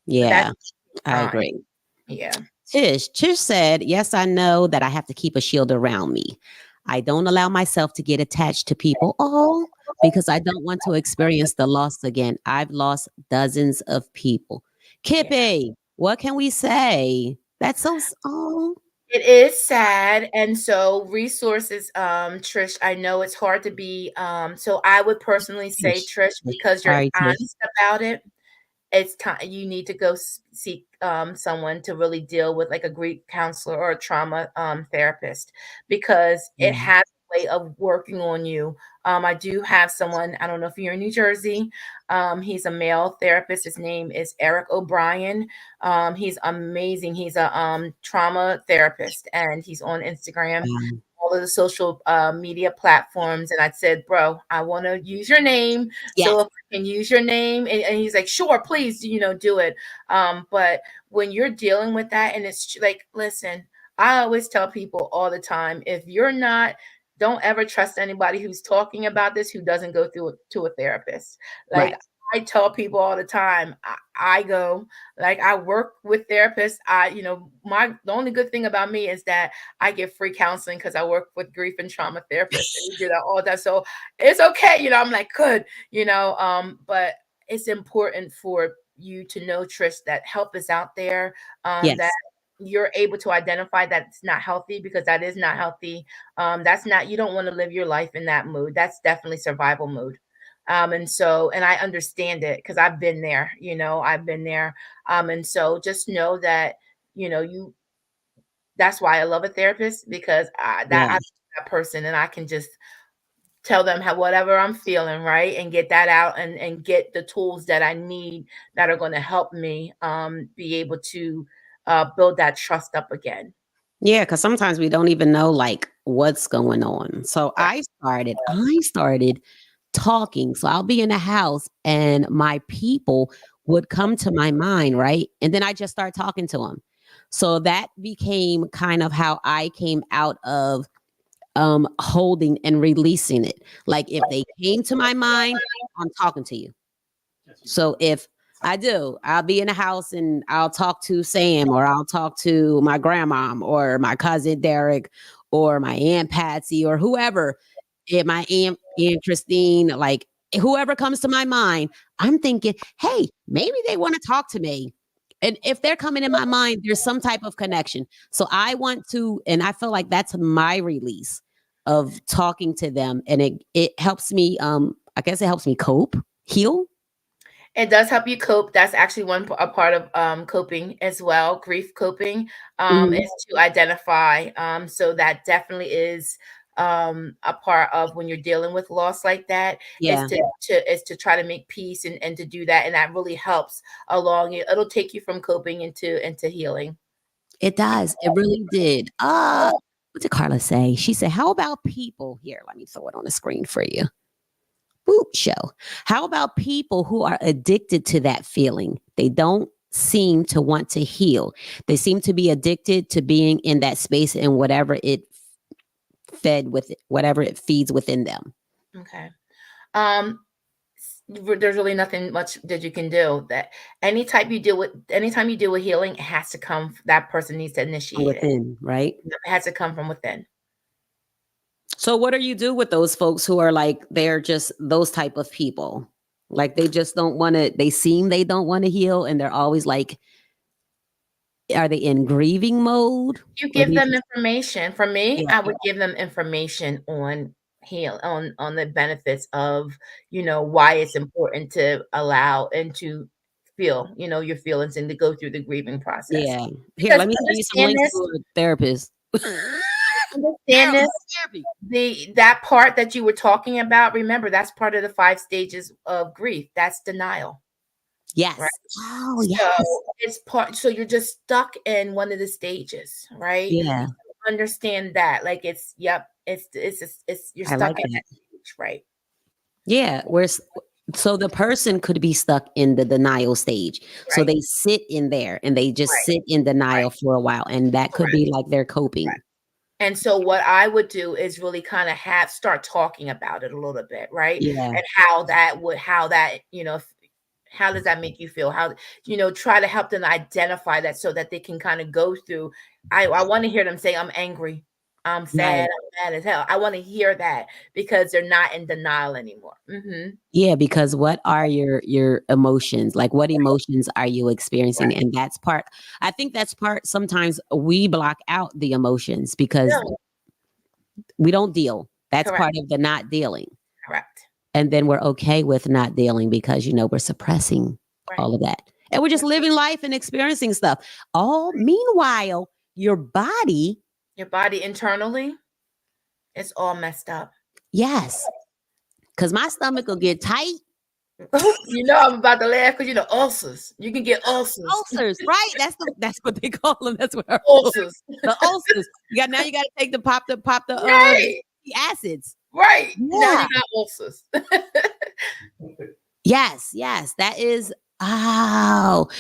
S4: But
S2: Yeah.
S4: that's
S2: I
S4: time.
S2: agree.
S4: Yeah.
S2: Tish said, yes, I know that I have to keep a shield around me. I don't allow myself to get attached to people. Oh, because I don't want to experience the loss again. I've lost dozens of people.
S4: Yeah.
S2: Kippie, what can we say? That's so, oh,
S4: It is sad. And so resources, Trish, I know it's hard to be, so I would personally say,
S2: Tish.
S4: Trish, because you're
S2: Sorry, Tish.
S4: honest about it, it's time you need to go seek someone to really deal with, like a grief counselor or a trauma therapist, because it
S2: Yeah.
S4: has a way of working on you. I do have someone, I don't know if you're in New Jersey. He's a male therapist. His name is Eric O'Brien. He's amazing. He's a trauma therapist, and he's on Instagram,
S2: Um,
S4: all of the social media platforms. And I said, bro, I want to use your name. So
S2: yes.
S4: if I can use your name, and he's like, sure, please, do it. But when you're dealing with that, and it's like, listen, I always tell people all the time, if you're not, don't ever trust anybody who's talking about this who doesn't go through it to a therapist. Like,
S2: Right.
S4: I tell people all the time, I go, like, I work with therapists. The only good thing about me is that I get free counseling because I work with grief and trauma therapists, and we do that all that. So it's okay. I'm like, good, but it's important for you to know, Trish, that help is out there, that
S2: Yes.
S4: you're able to identify that it's not healthy, because that is not healthy. That's not, you don't want to live your life in that mood. That's definitely survival mode. And I understand it because I've been there, I've been there. And so just know that, you that's why I love a therapist, because
S2: Yeah.
S4: I'm that person, and I can just tell them how whatever I'm feeling, right? And get that out and get the tools that I need that are going to help me be able to build that trust up again.
S2: Yeah, because sometimes we don't even know like what's going on. So
S4: Right.
S2: I started talking. So I'll be in the house and my people would come to my mind, right? And then I just start talking to them. So that became kind of how I came out of holding and releasing it. Like if they came to my mind, I'm talking to you. So if I'll be in the house and I'll talk to Sam or I'll talk to my grandma or my cousin Derek or my Aunt Patsy or whoever, my Aunt Christine, like whoever comes to my mind, I'm thinking, hey, maybe they want to talk to me. And if they're coming in my mind, there's some type of connection. So I want to, and I feel like that's my release of talking to them. And it helps me, I guess it helps me cope, heal.
S4: It does help you cope. That's actually a part of coping as well. Grief coping
S2: Mhm.
S4: is to identify. So that definitely is a part of when you're dealing with loss like that. Is
S2: Yeah,
S4: to try to make peace and to do that, and that really helps along. It'll take you from coping into healing.
S2: it does. It really did. What did Carla say? She said, how about people here? Let me throw it on the screen for you. Boop show. How about people who are addicted to that feeling? They don't seem to want to heal. They seem to be addicted to being in that space and whatever it feeds within them.
S4: Okay. Um, there's really nothing much that you can do. That anytime you deal with healing, it has to come. That person needs to
S2: From
S4: initiate it.
S2: within, right?
S4: It has to come from within.
S2: So what do you do with those folks who are like they're just those type of people? Like they just don't want to, they don't want to heal and they're always like, are they in grieving mode?
S4: You
S2: Or
S4: give
S2: they
S4: them
S2: just,
S4: information. For me,
S2: yeah,
S4: I would give them information on on the benefits of, why it's important to allow and to feel, your feelings and to go through the grieving process.
S2: yeah. Here,
S4: Because
S2: let me send you some links to a therapist.
S4: understand this,
S2: Therapy.
S4: that part that you were talking about, remember that's part of the 5 stages of grief. That's denial, right?
S2: Yes. Oh,
S4: So
S2: yes.
S4: so you're just stuck in one of the stages, right?
S2: Yeah.
S4: Understand that. Like it's you're
S2: I
S4: stuck
S2: like
S4: in
S2: that.
S4: that stage, right?
S2: Yeah. So the person could be stuck in the denial stage. So
S4: Right,
S2: they sit in there and they just
S4: right,
S2: sit in denial
S4: right,
S2: for a while. And that could
S4: correct.
S2: be like they're coping.
S4: And so what I would do is really kind of have start talking about it a little bit, right?
S2: Yeah.
S4: And how that, how does that make you feel? How, try to help them identify that so that they can kind of go through. I want to hear them say, I'm angry, I'm sad,
S2: Right.
S4: I'm mad as hell. I want to hear that because they're not in denial anymore.
S2: Yeah, because what are your emotions? Like what emotions are you experiencing?
S4: Right.
S2: And I think that's part sometimes we block out the emotions because
S4: No,
S2: we don't deal. That's
S4: correct,
S2: part of the not dealing.
S4: correct.
S2: And then we're okay with not dealing because we're suppressing
S4: Right.
S2: all of that. And we're just
S4: Yep.
S2: living life and experiencing stuff. All meanwhile, your body,
S4: Your body internally, it's all messed up.
S2: yes, because my stomach will get tight.
S4: I'm about to laugh because ulcers. You can get ulcers.
S2: Ulcers, right? That's what they call them. That's what
S4: Ulcers.
S2: the ulcers. You got to take
S4: Right.
S2: the acids.
S4: Right. Now
S2: Yeah.
S4: you got ulcers.
S2: Yes, yes. That is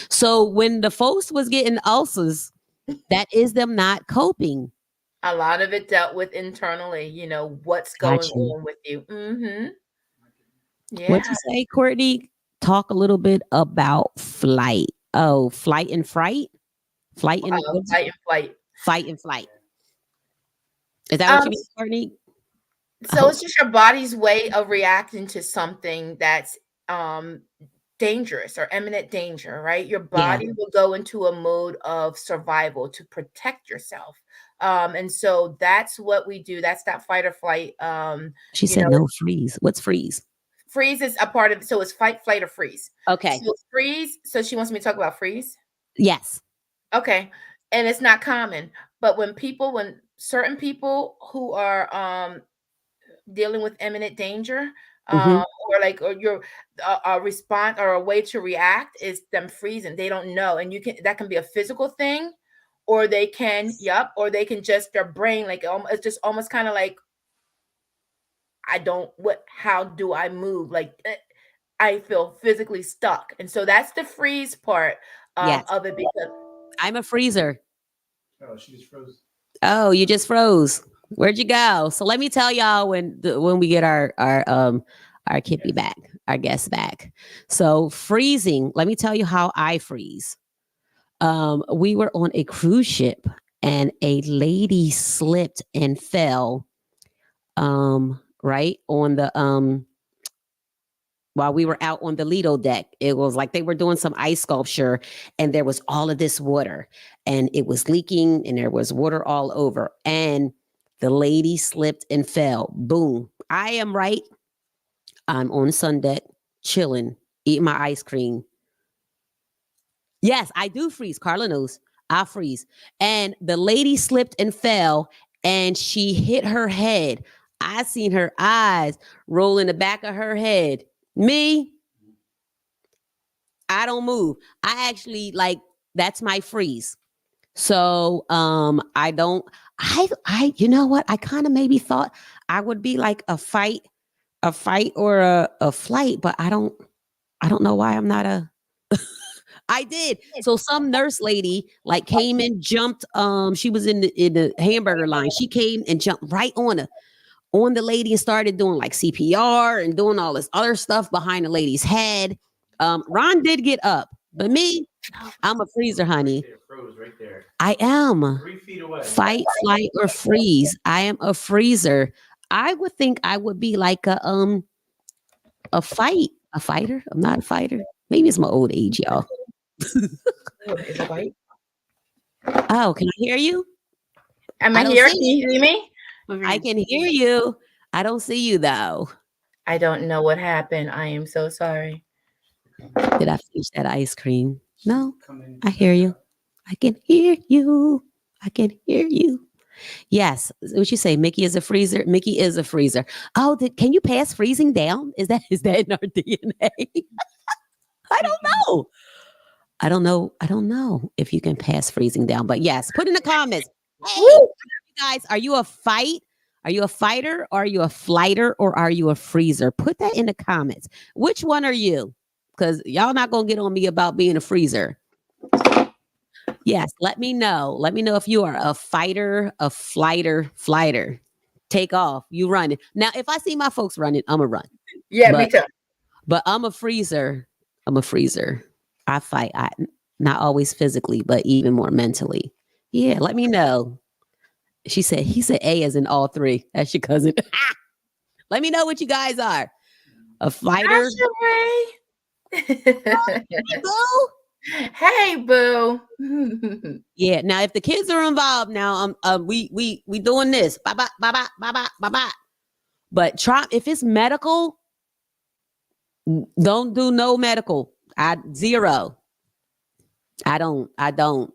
S2: so when the folks was getting ulcers, that is them not coping.
S4: A lot of it dealt with internally, what's
S2: Got
S4: going
S2: you.
S4: on with you.
S2: What you
S4: Yeah.
S2: say, Courtney? Talk a little bit about flight. Oh, flight and fright? Flight and
S4: Fight and flight.
S2: fight and flight. Is that what
S4: Um,
S2: you mean, Courtney? I
S4: so
S2: hope
S4: it's just your body's way of reacting to something that's um dangerous or imminent danger, right? Your
S2: yeah.
S4: body will go into a mode of survival to protect yourself. And so that's what we do. That's that fight or flight.
S2: She
S4: You know,
S2: said no freeze. What's freeze?
S4: freeze is a part of so it's fight, flight, or freeze.
S2: Okay.
S4: So freeze, so she wants me to talk about freeze.
S2: Yes.
S4: Okay. And it's not common. But when certain people who are dealing with imminent danger,
S2: Mm-hmm.
S4: or your a response or a way to react is them freezing. They don't know, and that can be a physical thing, or they can, or they can just their brain, like it's just almost kind of like, how do I move? Like I feel physically stuck, and so that's the freeze part
S2: Yes.
S4: of it. Because
S2: I'm a freezer.
S3: Oh, she just froze.
S2: Oh, you just froze. Where'd you go? So let me tell y'all when we get our Kippie back, our guest back. So freezing. Let me tell you how I freeze. We were on a cruise ship and a lady slipped and fell. Right on the while we were out on the Lido deck. It was like they were doing some ice sculpture and there was all of this water and it was leaking and there was water all over. And the lady slipped and fell. Boom. I am right. I'm on sun deck, chilling, eating my ice cream. Yes, I do freeze. Carla knows. I freeze. And the lady slipped and fell and she hit her head. I seen her eyes roll in the back of her head. Me, I don't move. I actually that's my freeze. So I don't I you know what? I kind of maybe thought I would be like a fight or a flight, but I don't know why I'm not a I did. So some nurse lady came and jumped. She was in the hamburger line. She came and jumped right on the lady and started doing like CPR and doing all this other stuff behind the lady's head. Ron did get up, but me, I'm a freezer, honey.
S3: Froze right there.
S2: I am
S3: 3 feet away.
S2: Fight, flight, or freeze. I am a freezer. I would think I would be like a fighter. I'm not a fighter. Maybe it's my old age, y'all. Oh, can I hear you?
S4: Am I here? Can you hear me?
S2: I can hear you. I don't see you though.
S4: I don't know what happened. I am so sorry.
S2: Did I finish that ice cream? No, I hear you. I can hear you. I can hear you. Yes. What you say? Mickey is a freezer. Mickey is a freezer. Oh, can you pass freezing down? Is that in our DNA? I don't know. I don't know if you can pass freezing down, but yes, put in the comments. Hey, you guys, are you a fight? Are you a fighter? Are you a flighter? Or are you a freezer? Put that in the comments. Which one are you? Because y'all not going to get on me about being a freezer. Yes, let me know. Let me know if you are a fighter, a flighter. Take off. You running. Now, if I see my folks running, I'm going to run.
S4: Yeah, me too.
S2: But I'm a freezer. I fight. Not always physically, but even more mentally. Yeah, let me know. He said A as in all three. That's your cousin. Let me know what you guys are. A fighter.
S4: Hey, boo. Hey, boo.
S2: Yeah. Now, if the kids are involved, now we doing this. Bye. But if it's medical, don't do no medical. Zero. I don't.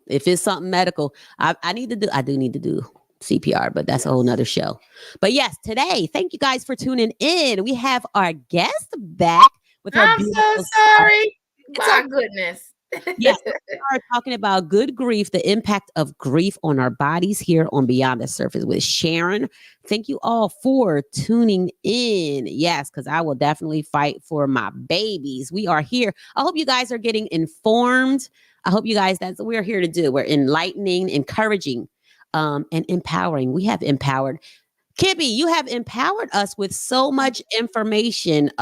S2: If it's something medical, I do need to do CPR, but that's a whole nother show. But yes, today, thank you guys for tuning in. We have our guest back with her.
S4: I'm so sorry. My goodness.
S2: Yes, we are talking about good grief, the impact of grief on our bodies here on Beyond the Surface with Sharen. Thank you all for tuning in. Yes, because I will definitely fight for my babies. We are here. I hope you guys are getting informed. I hope you guys, that's what we're here to do. We're enlightening, encouraging, and empowering. We have empowered. Kippie, you have empowered us with so much information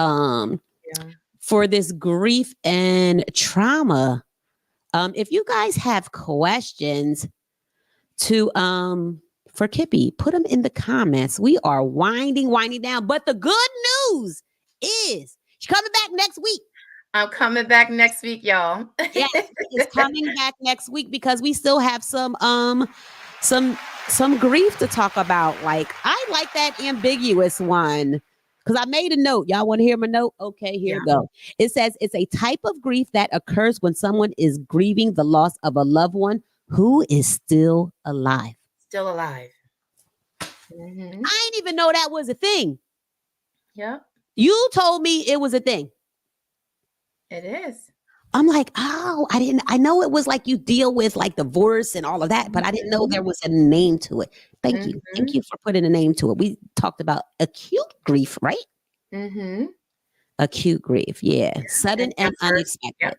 S2: for this grief and trauma. If you guys have questions for Kippie, put them in the comments. We are winding down. But the good news is she's coming back next week.
S4: I'm coming back next week, y'all.
S2: Yes, she's coming back next week because we still have some grief to talk about. I like that ambiguous one. Because I made a note. Y'all want to hear my note? Okay, here we go. It says it's a type of grief that occurs when someone is grieving the loss of a loved one who is still alive.
S4: Still alive. Mm-hmm.
S2: I didn't even know that was a thing.
S4: Yeah.
S2: You told me it was a thing.
S4: It is.
S2: I'm like, oh, I know it was like you deal with like divorce and all of that, but I didn't know there was a name to it. Thank you. Thank you for putting a name to it. We talked about acute grief, right?
S4: Mm-hmm.
S2: Acute grief. Yeah. Sudden and unexpected.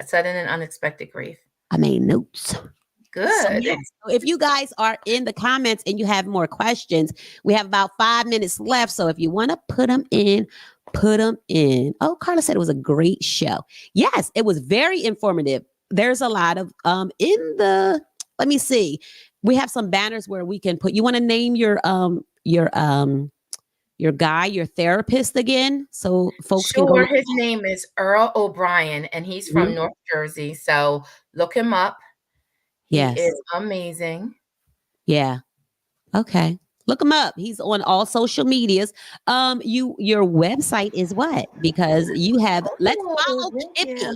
S4: Sudden and unexpected grief.
S2: I made notes. So,
S4: Good.
S2: yes. So if you guys are in the comments and you have more questions, we have about 5 minutes left. So if you want to put them in, put them in. Oh, Carla said it was a great show. Yes, it was very informative. There's a lot of let me see. We have some banners where we can put, you want to name your guy, your therapist again, so folks can go.
S4: Sure. His name is Earl O'Brien, and he's from North Jersey. So look him up. He is amazing.
S2: Yeah. Okay. Look him up. He's on all social medias. Your website is what? Because you have let's follow Kippie.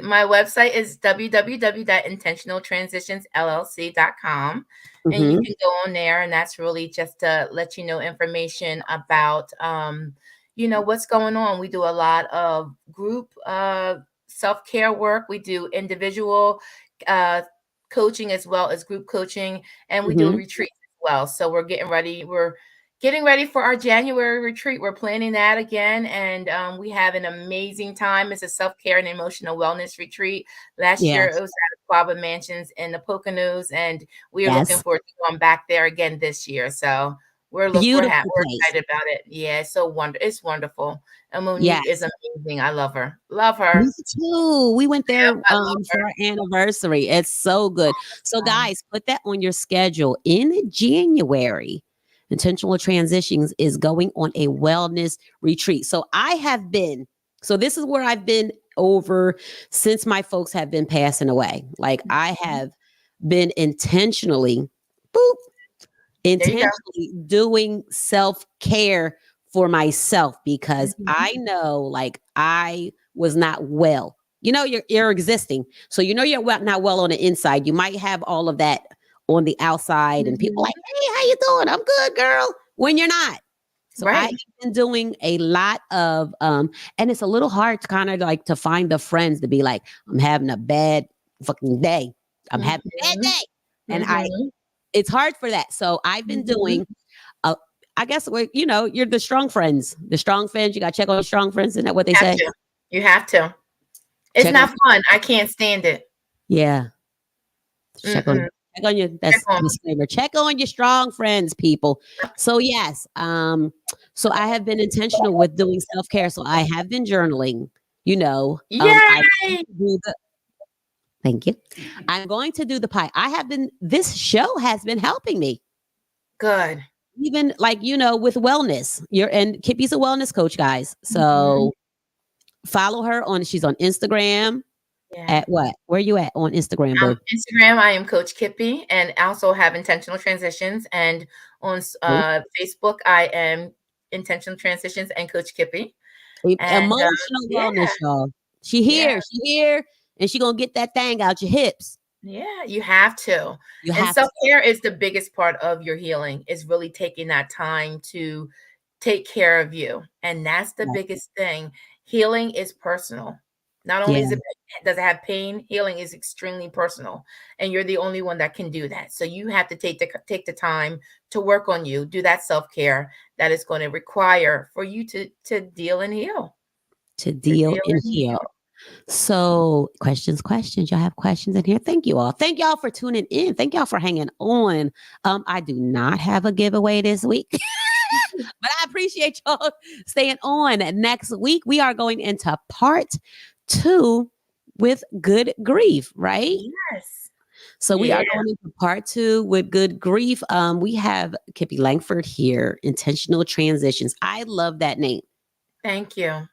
S4: My website is www.intentionaltransitionsllc.com. And you can go on there, and that's really just to let you know information about what's going on. We do a lot of group self-care work. We do individual coaching as well as group coaching, and we do retreats as well. So we're getting ready for our January retreat. We're planning that again, and we have an amazing time. It's a self-care and emotional wellness retreat. Last year it was at Quaba Mansions in the Poconos, and we are looking forward to going back there again this year. So we're excited about it. Yeah, it's wonderful. And Monique is amazing. I love her.
S2: Me too. We went there for our anniversary. It's so good. So guys, put that on your schedule. In January, Intentional Transitions is going on a wellness retreat. So this is where I've been over since my folks have been passing away. Like I have been intentionally doing self-care for myself because I know like I was not well. You're existing. So you're not well on the inside. You might have all of that on the outside and people like, hey, how you doing? I'm good, girl. When you're not. So I've been doing a lot of and it's a little hard to kind of like to find the friends to be like, I'm having a bad fucking day. I'm having a bad day. And it's hard for that. So I've been doing I guess you're the strong friends. The strong friends, you gotta check on your strong friends. Isn't that what they say?
S4: You have to. It's not fun. I can't stand it.
S2: Yeah. Check on your disclaimer. Check on your strong friends, people. So yes. So I have been intentional with doing self-care. So I have been journaling, thank you. I'm going to do the pie. This show has been helping me.
S4: Good.
S2: Even like, with wellness. And Kippie's a wellness coach, guys. So follow her she's on Instagram. At what? Where are you at on Instagram, boo?
S4: Instagram, I am Coach Kippie, and also have Intentional Transitions. And on Facebook, I am Intentional Transitions and Coach Kippie.
S2: Emotional wellness, y'all. She here, and she gonna get that thing out your hips.
S4: Yeah, you have to. And self-care is the biggest part of your healing, is really taking that time to take care of you. And that's the biggest thing. Healing is personal. Not only does it have pain, healing is extremely personal. And you're the only one that can do that. So you have to take the time to work on you, do that self-care that is going to require for you to deal and heal.
S2: To deal and heal. So questions. Y'all have questions in here. Thank you all. Thank y'all for tuning in. Thank y'all for hanging on. I do not have a giveaway this week, but I appreciate y'all staying on. Next week, we are going into part 2 with good grief, right?
S4: Yes.
S2: So we are going into part 2 with good grief. We have Kippie Langford here, Intentional Transitions. I love that name.
S4: Thank you.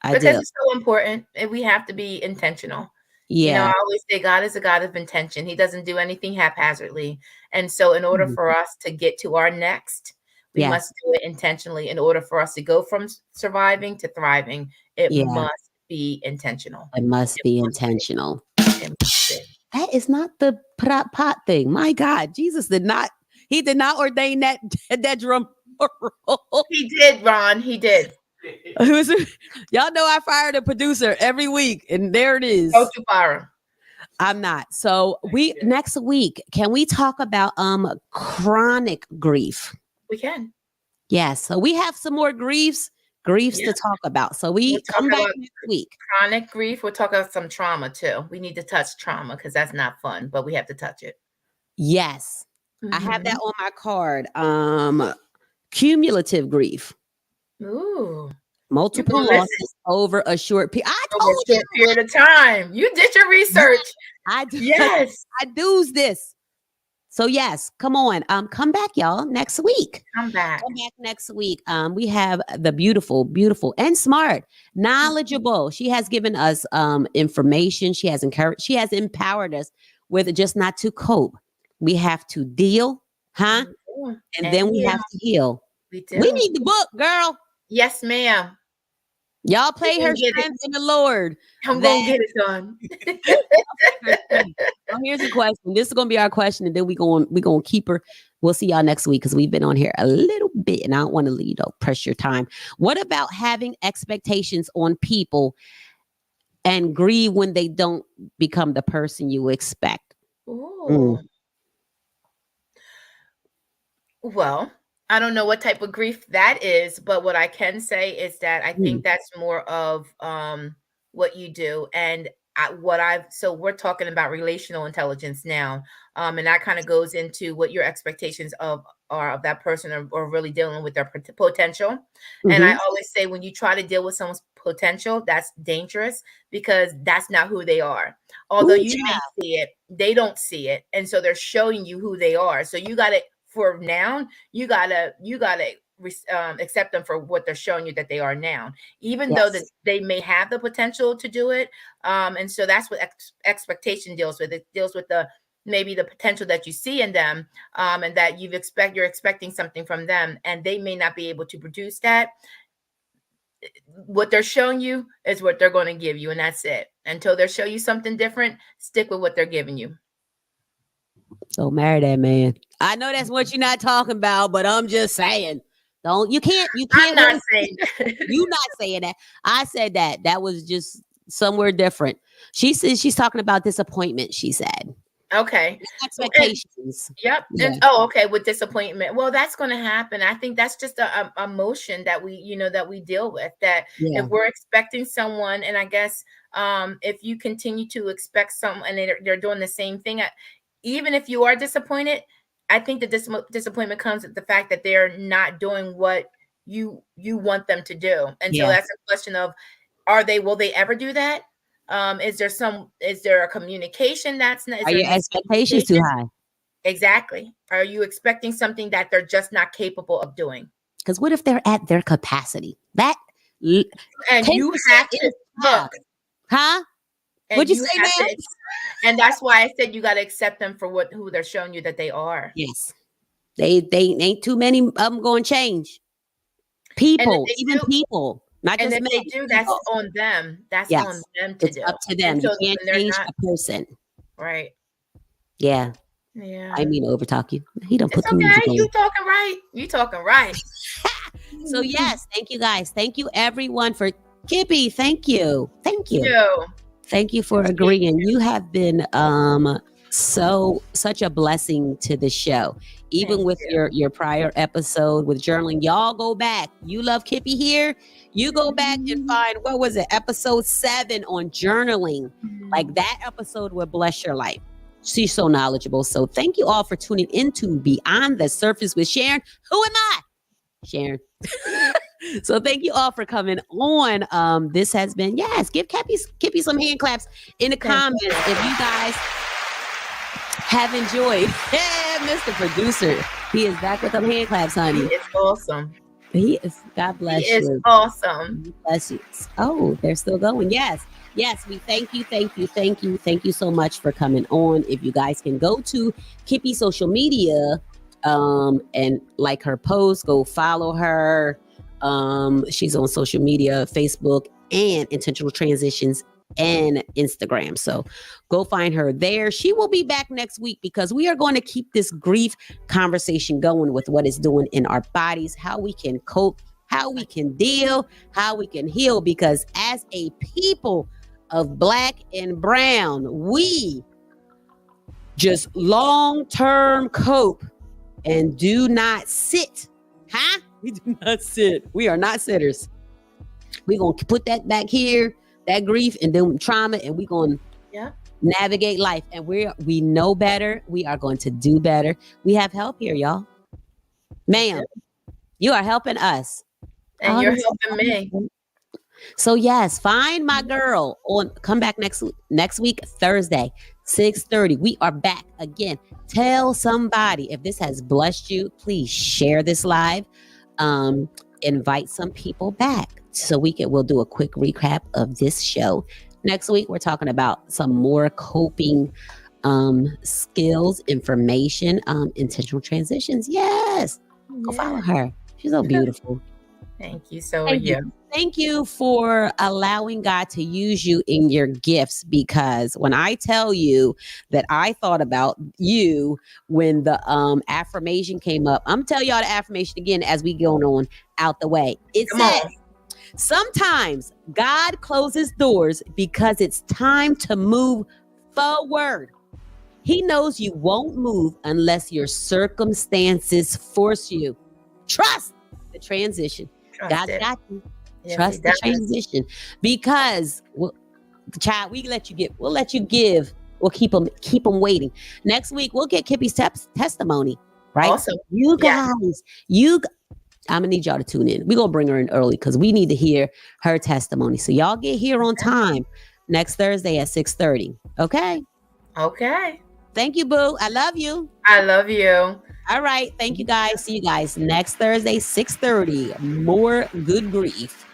S4: Because it's so important, and we have to be intentional.
S2: Yeah.
S4: I always say God is a God of intention. He doesn't do anything haphazardly. And so in order for us to get to our next, we must do it intentionally. In order for us to go from surviving to thriving, it must be intentional.
S2: It must be intentional. That is not the pot thing. My God, Jesus he did not ordain that drum tomorrow.
S4: He did, Ron. He did.
S2: Y'all know I fired a producer every week, and there it is.
S4: Don't you fire him.
S2: I'm not. So next week, can we talk about chronic grief?
S4: We can.
S2: Yes. So we have some more griefs to talk about. So we'll come back next week.
S4: Chronic grief. We'll talk about some trauma too. We need to touch trauma because that's not fun, but we have to touch it.
S2: Yes. I have that on my card. Cumulative grief.
S4: Ooh.
S2: Multiple losses over a short period.
S4: Period of time. You did your research.
S2: I do.
S4: Yes.
S2: I do this. So yes, come on. Come back, y'all, next week.
S4: Come back
S2: next week. We have the beautiful, and smart, knowledgeable. She has given us information. She has encouraged, she has empowered us with just not to cope. We have to deal, huh? And then we have to heal. We need the book, girl.
S4: Yes, ma'am.
S2: Y'all play her strength in the Lord.
S4: I'm gonna get it done.
S2: Well, here's the question. This is gonna be our question, and then we're gonna keep her. We'll see y'all next week because we've been on here a little bit, and I don't want to lead up pressure time. What about having expectations on people and grieve when they don't become the person you expect?
S4: Ooh. Well, I don't know what type of grief that is, but what I can say is that I think that's more of what you do. And so we're talking about relational intelligence now. And that kind of goes into what your expectations are of that person or really dealing with their potential. And I always say when you try to deal with someone's potential, that's dangerous because that's not who they are. Although you may see it, they don't see it. And so they're showing you who they are. So you got to, for now, you gotta accept them for what they're showing you that they are now, even though that they may have the potential to do it. And so that's what expectation deals with. It deals with maybe the potential that you see in them, and that you're expecting something from them, and they may not be able to produce that. What they're showing you is what they're going to give you, and that's it. Until they show you something different, stick with what they're giving you.
S2: So marry that man. I know that's what you're not talking about, but I'm just saying. You can't.
S4: I'm not saying that.
S2: You're not saying that. I said that. That was just somewhere different. She says she's talking about disappointment, she said.
S4: Okay.
S2: Expectations.
S4: Yep. Yeah. And okay, with disappointment. Well, that's going to happen. I think that's just a emotion that we deal with, that if we're expecting someone, and I guess if you continue to expect someone and they're doing the same thing, even if you are disappointed, I think the disappointment comes with the fact that they're not doing what you want them to do. And so that's a question of, will they ever do that? Is there a communication that's not?
S2: Are your expectations too high?
S4: Exactly. Are you expecting something that they're just not capable of doing?
S2: Because what if they're at their capacity?
S4: And you have to look.
S2: Huh? What'd you say, man?
S4: And that's why I said you got to accept them for who they're showing you that they are.
S2: Yes. They ain't too many of them going to change. People, people. Not just
S4: and if they do, that's on them. That's on them to do.
S2: It's up to them. You can't change a person.
S4: Right.
S2: Yeah.
S4: Yeah.
S2: I mean, overtalk you. He don't put
S4: the music on. You talking right. You talking right.
S2: So yes, thank you guys. Thank you everyone for Kippie. Thank you. Thank you for agreeing. You have been such a blessing to the show. Even with your prior episode with journaling, y'all go back. You love Kippie here. You go back and find, what was it, episode 7 on journaling. Like that episode will bless your life. She's so knowledgeable. So thank you all for tuning into Beyond the Surface with Sharen. Who am I? Sharen. So thank you all for coming on. This has been, give Kippie some hand claps in the comments if you guys have enjoyed. Yeah, Mr. Producer. He is back with some hand claps, honey.
S4: He is awesome.
S2: He is, God bless you.
S4: He is awesome.
S2: God bless you. Oh, they're still going. Yes, we thank you so much for coming on. If you guys can go to Kippie's social media and like her post, go follow her. She's on social media, Facebook and Intentional Transitions and Instagram. So go find her there. She will be back next week because we are going to keep this grief conversation going with what it's doing in our bodies, how we can cope, how we can deal, how we can heal. Because as a people of Black and brown, we just long-term cope and do not sit. Huh? We do not sit. We are not sitters. We're going to put that back here, that grief and then trauma, and we're going to navigate life. And we know better. We are going to do better. We have help here, y'all. Ma'am, you are helping us.
S4: And you're helping me.
S2: So yes, find my girl come back next week, Thursday, 6:30. We are back again. Tell somebody if this has blessed you. Please share this live. Invite some people back so we'll do a quick recap of this show. Next week, we're talking about some more coping skills, information, intentional transitions. Yes. Go follow her. She's so beautiful.
S4: Thank you. So are you.
S2: Thank you for allowing God to use you in your gifts, because when I tell you that I thought about you when the affirmation came up, I'm telling y'all the affirmation again as we go on out the way. It says, sometimes God closes doors because it's time to move forward. He knows you won't move unless your circumstances force you. Trust the transition. God got you. Yes, trust the transition, because child, we'll let you give. We'll keep them waiting. Next week, we'll get Kippie's testimony, right?
S4: Awesome.
S2: You guys, I'm gonna need y'all to tune in. We're gonna bring her in early because we need to hear her testimony. So y'all get here on time next Thursday at 6:30. Okay. Thank you, boo. I love you.
S4: I love you.
S2: All right. Thank you, guys. See you guys next Thursday, 6:30. More good grief.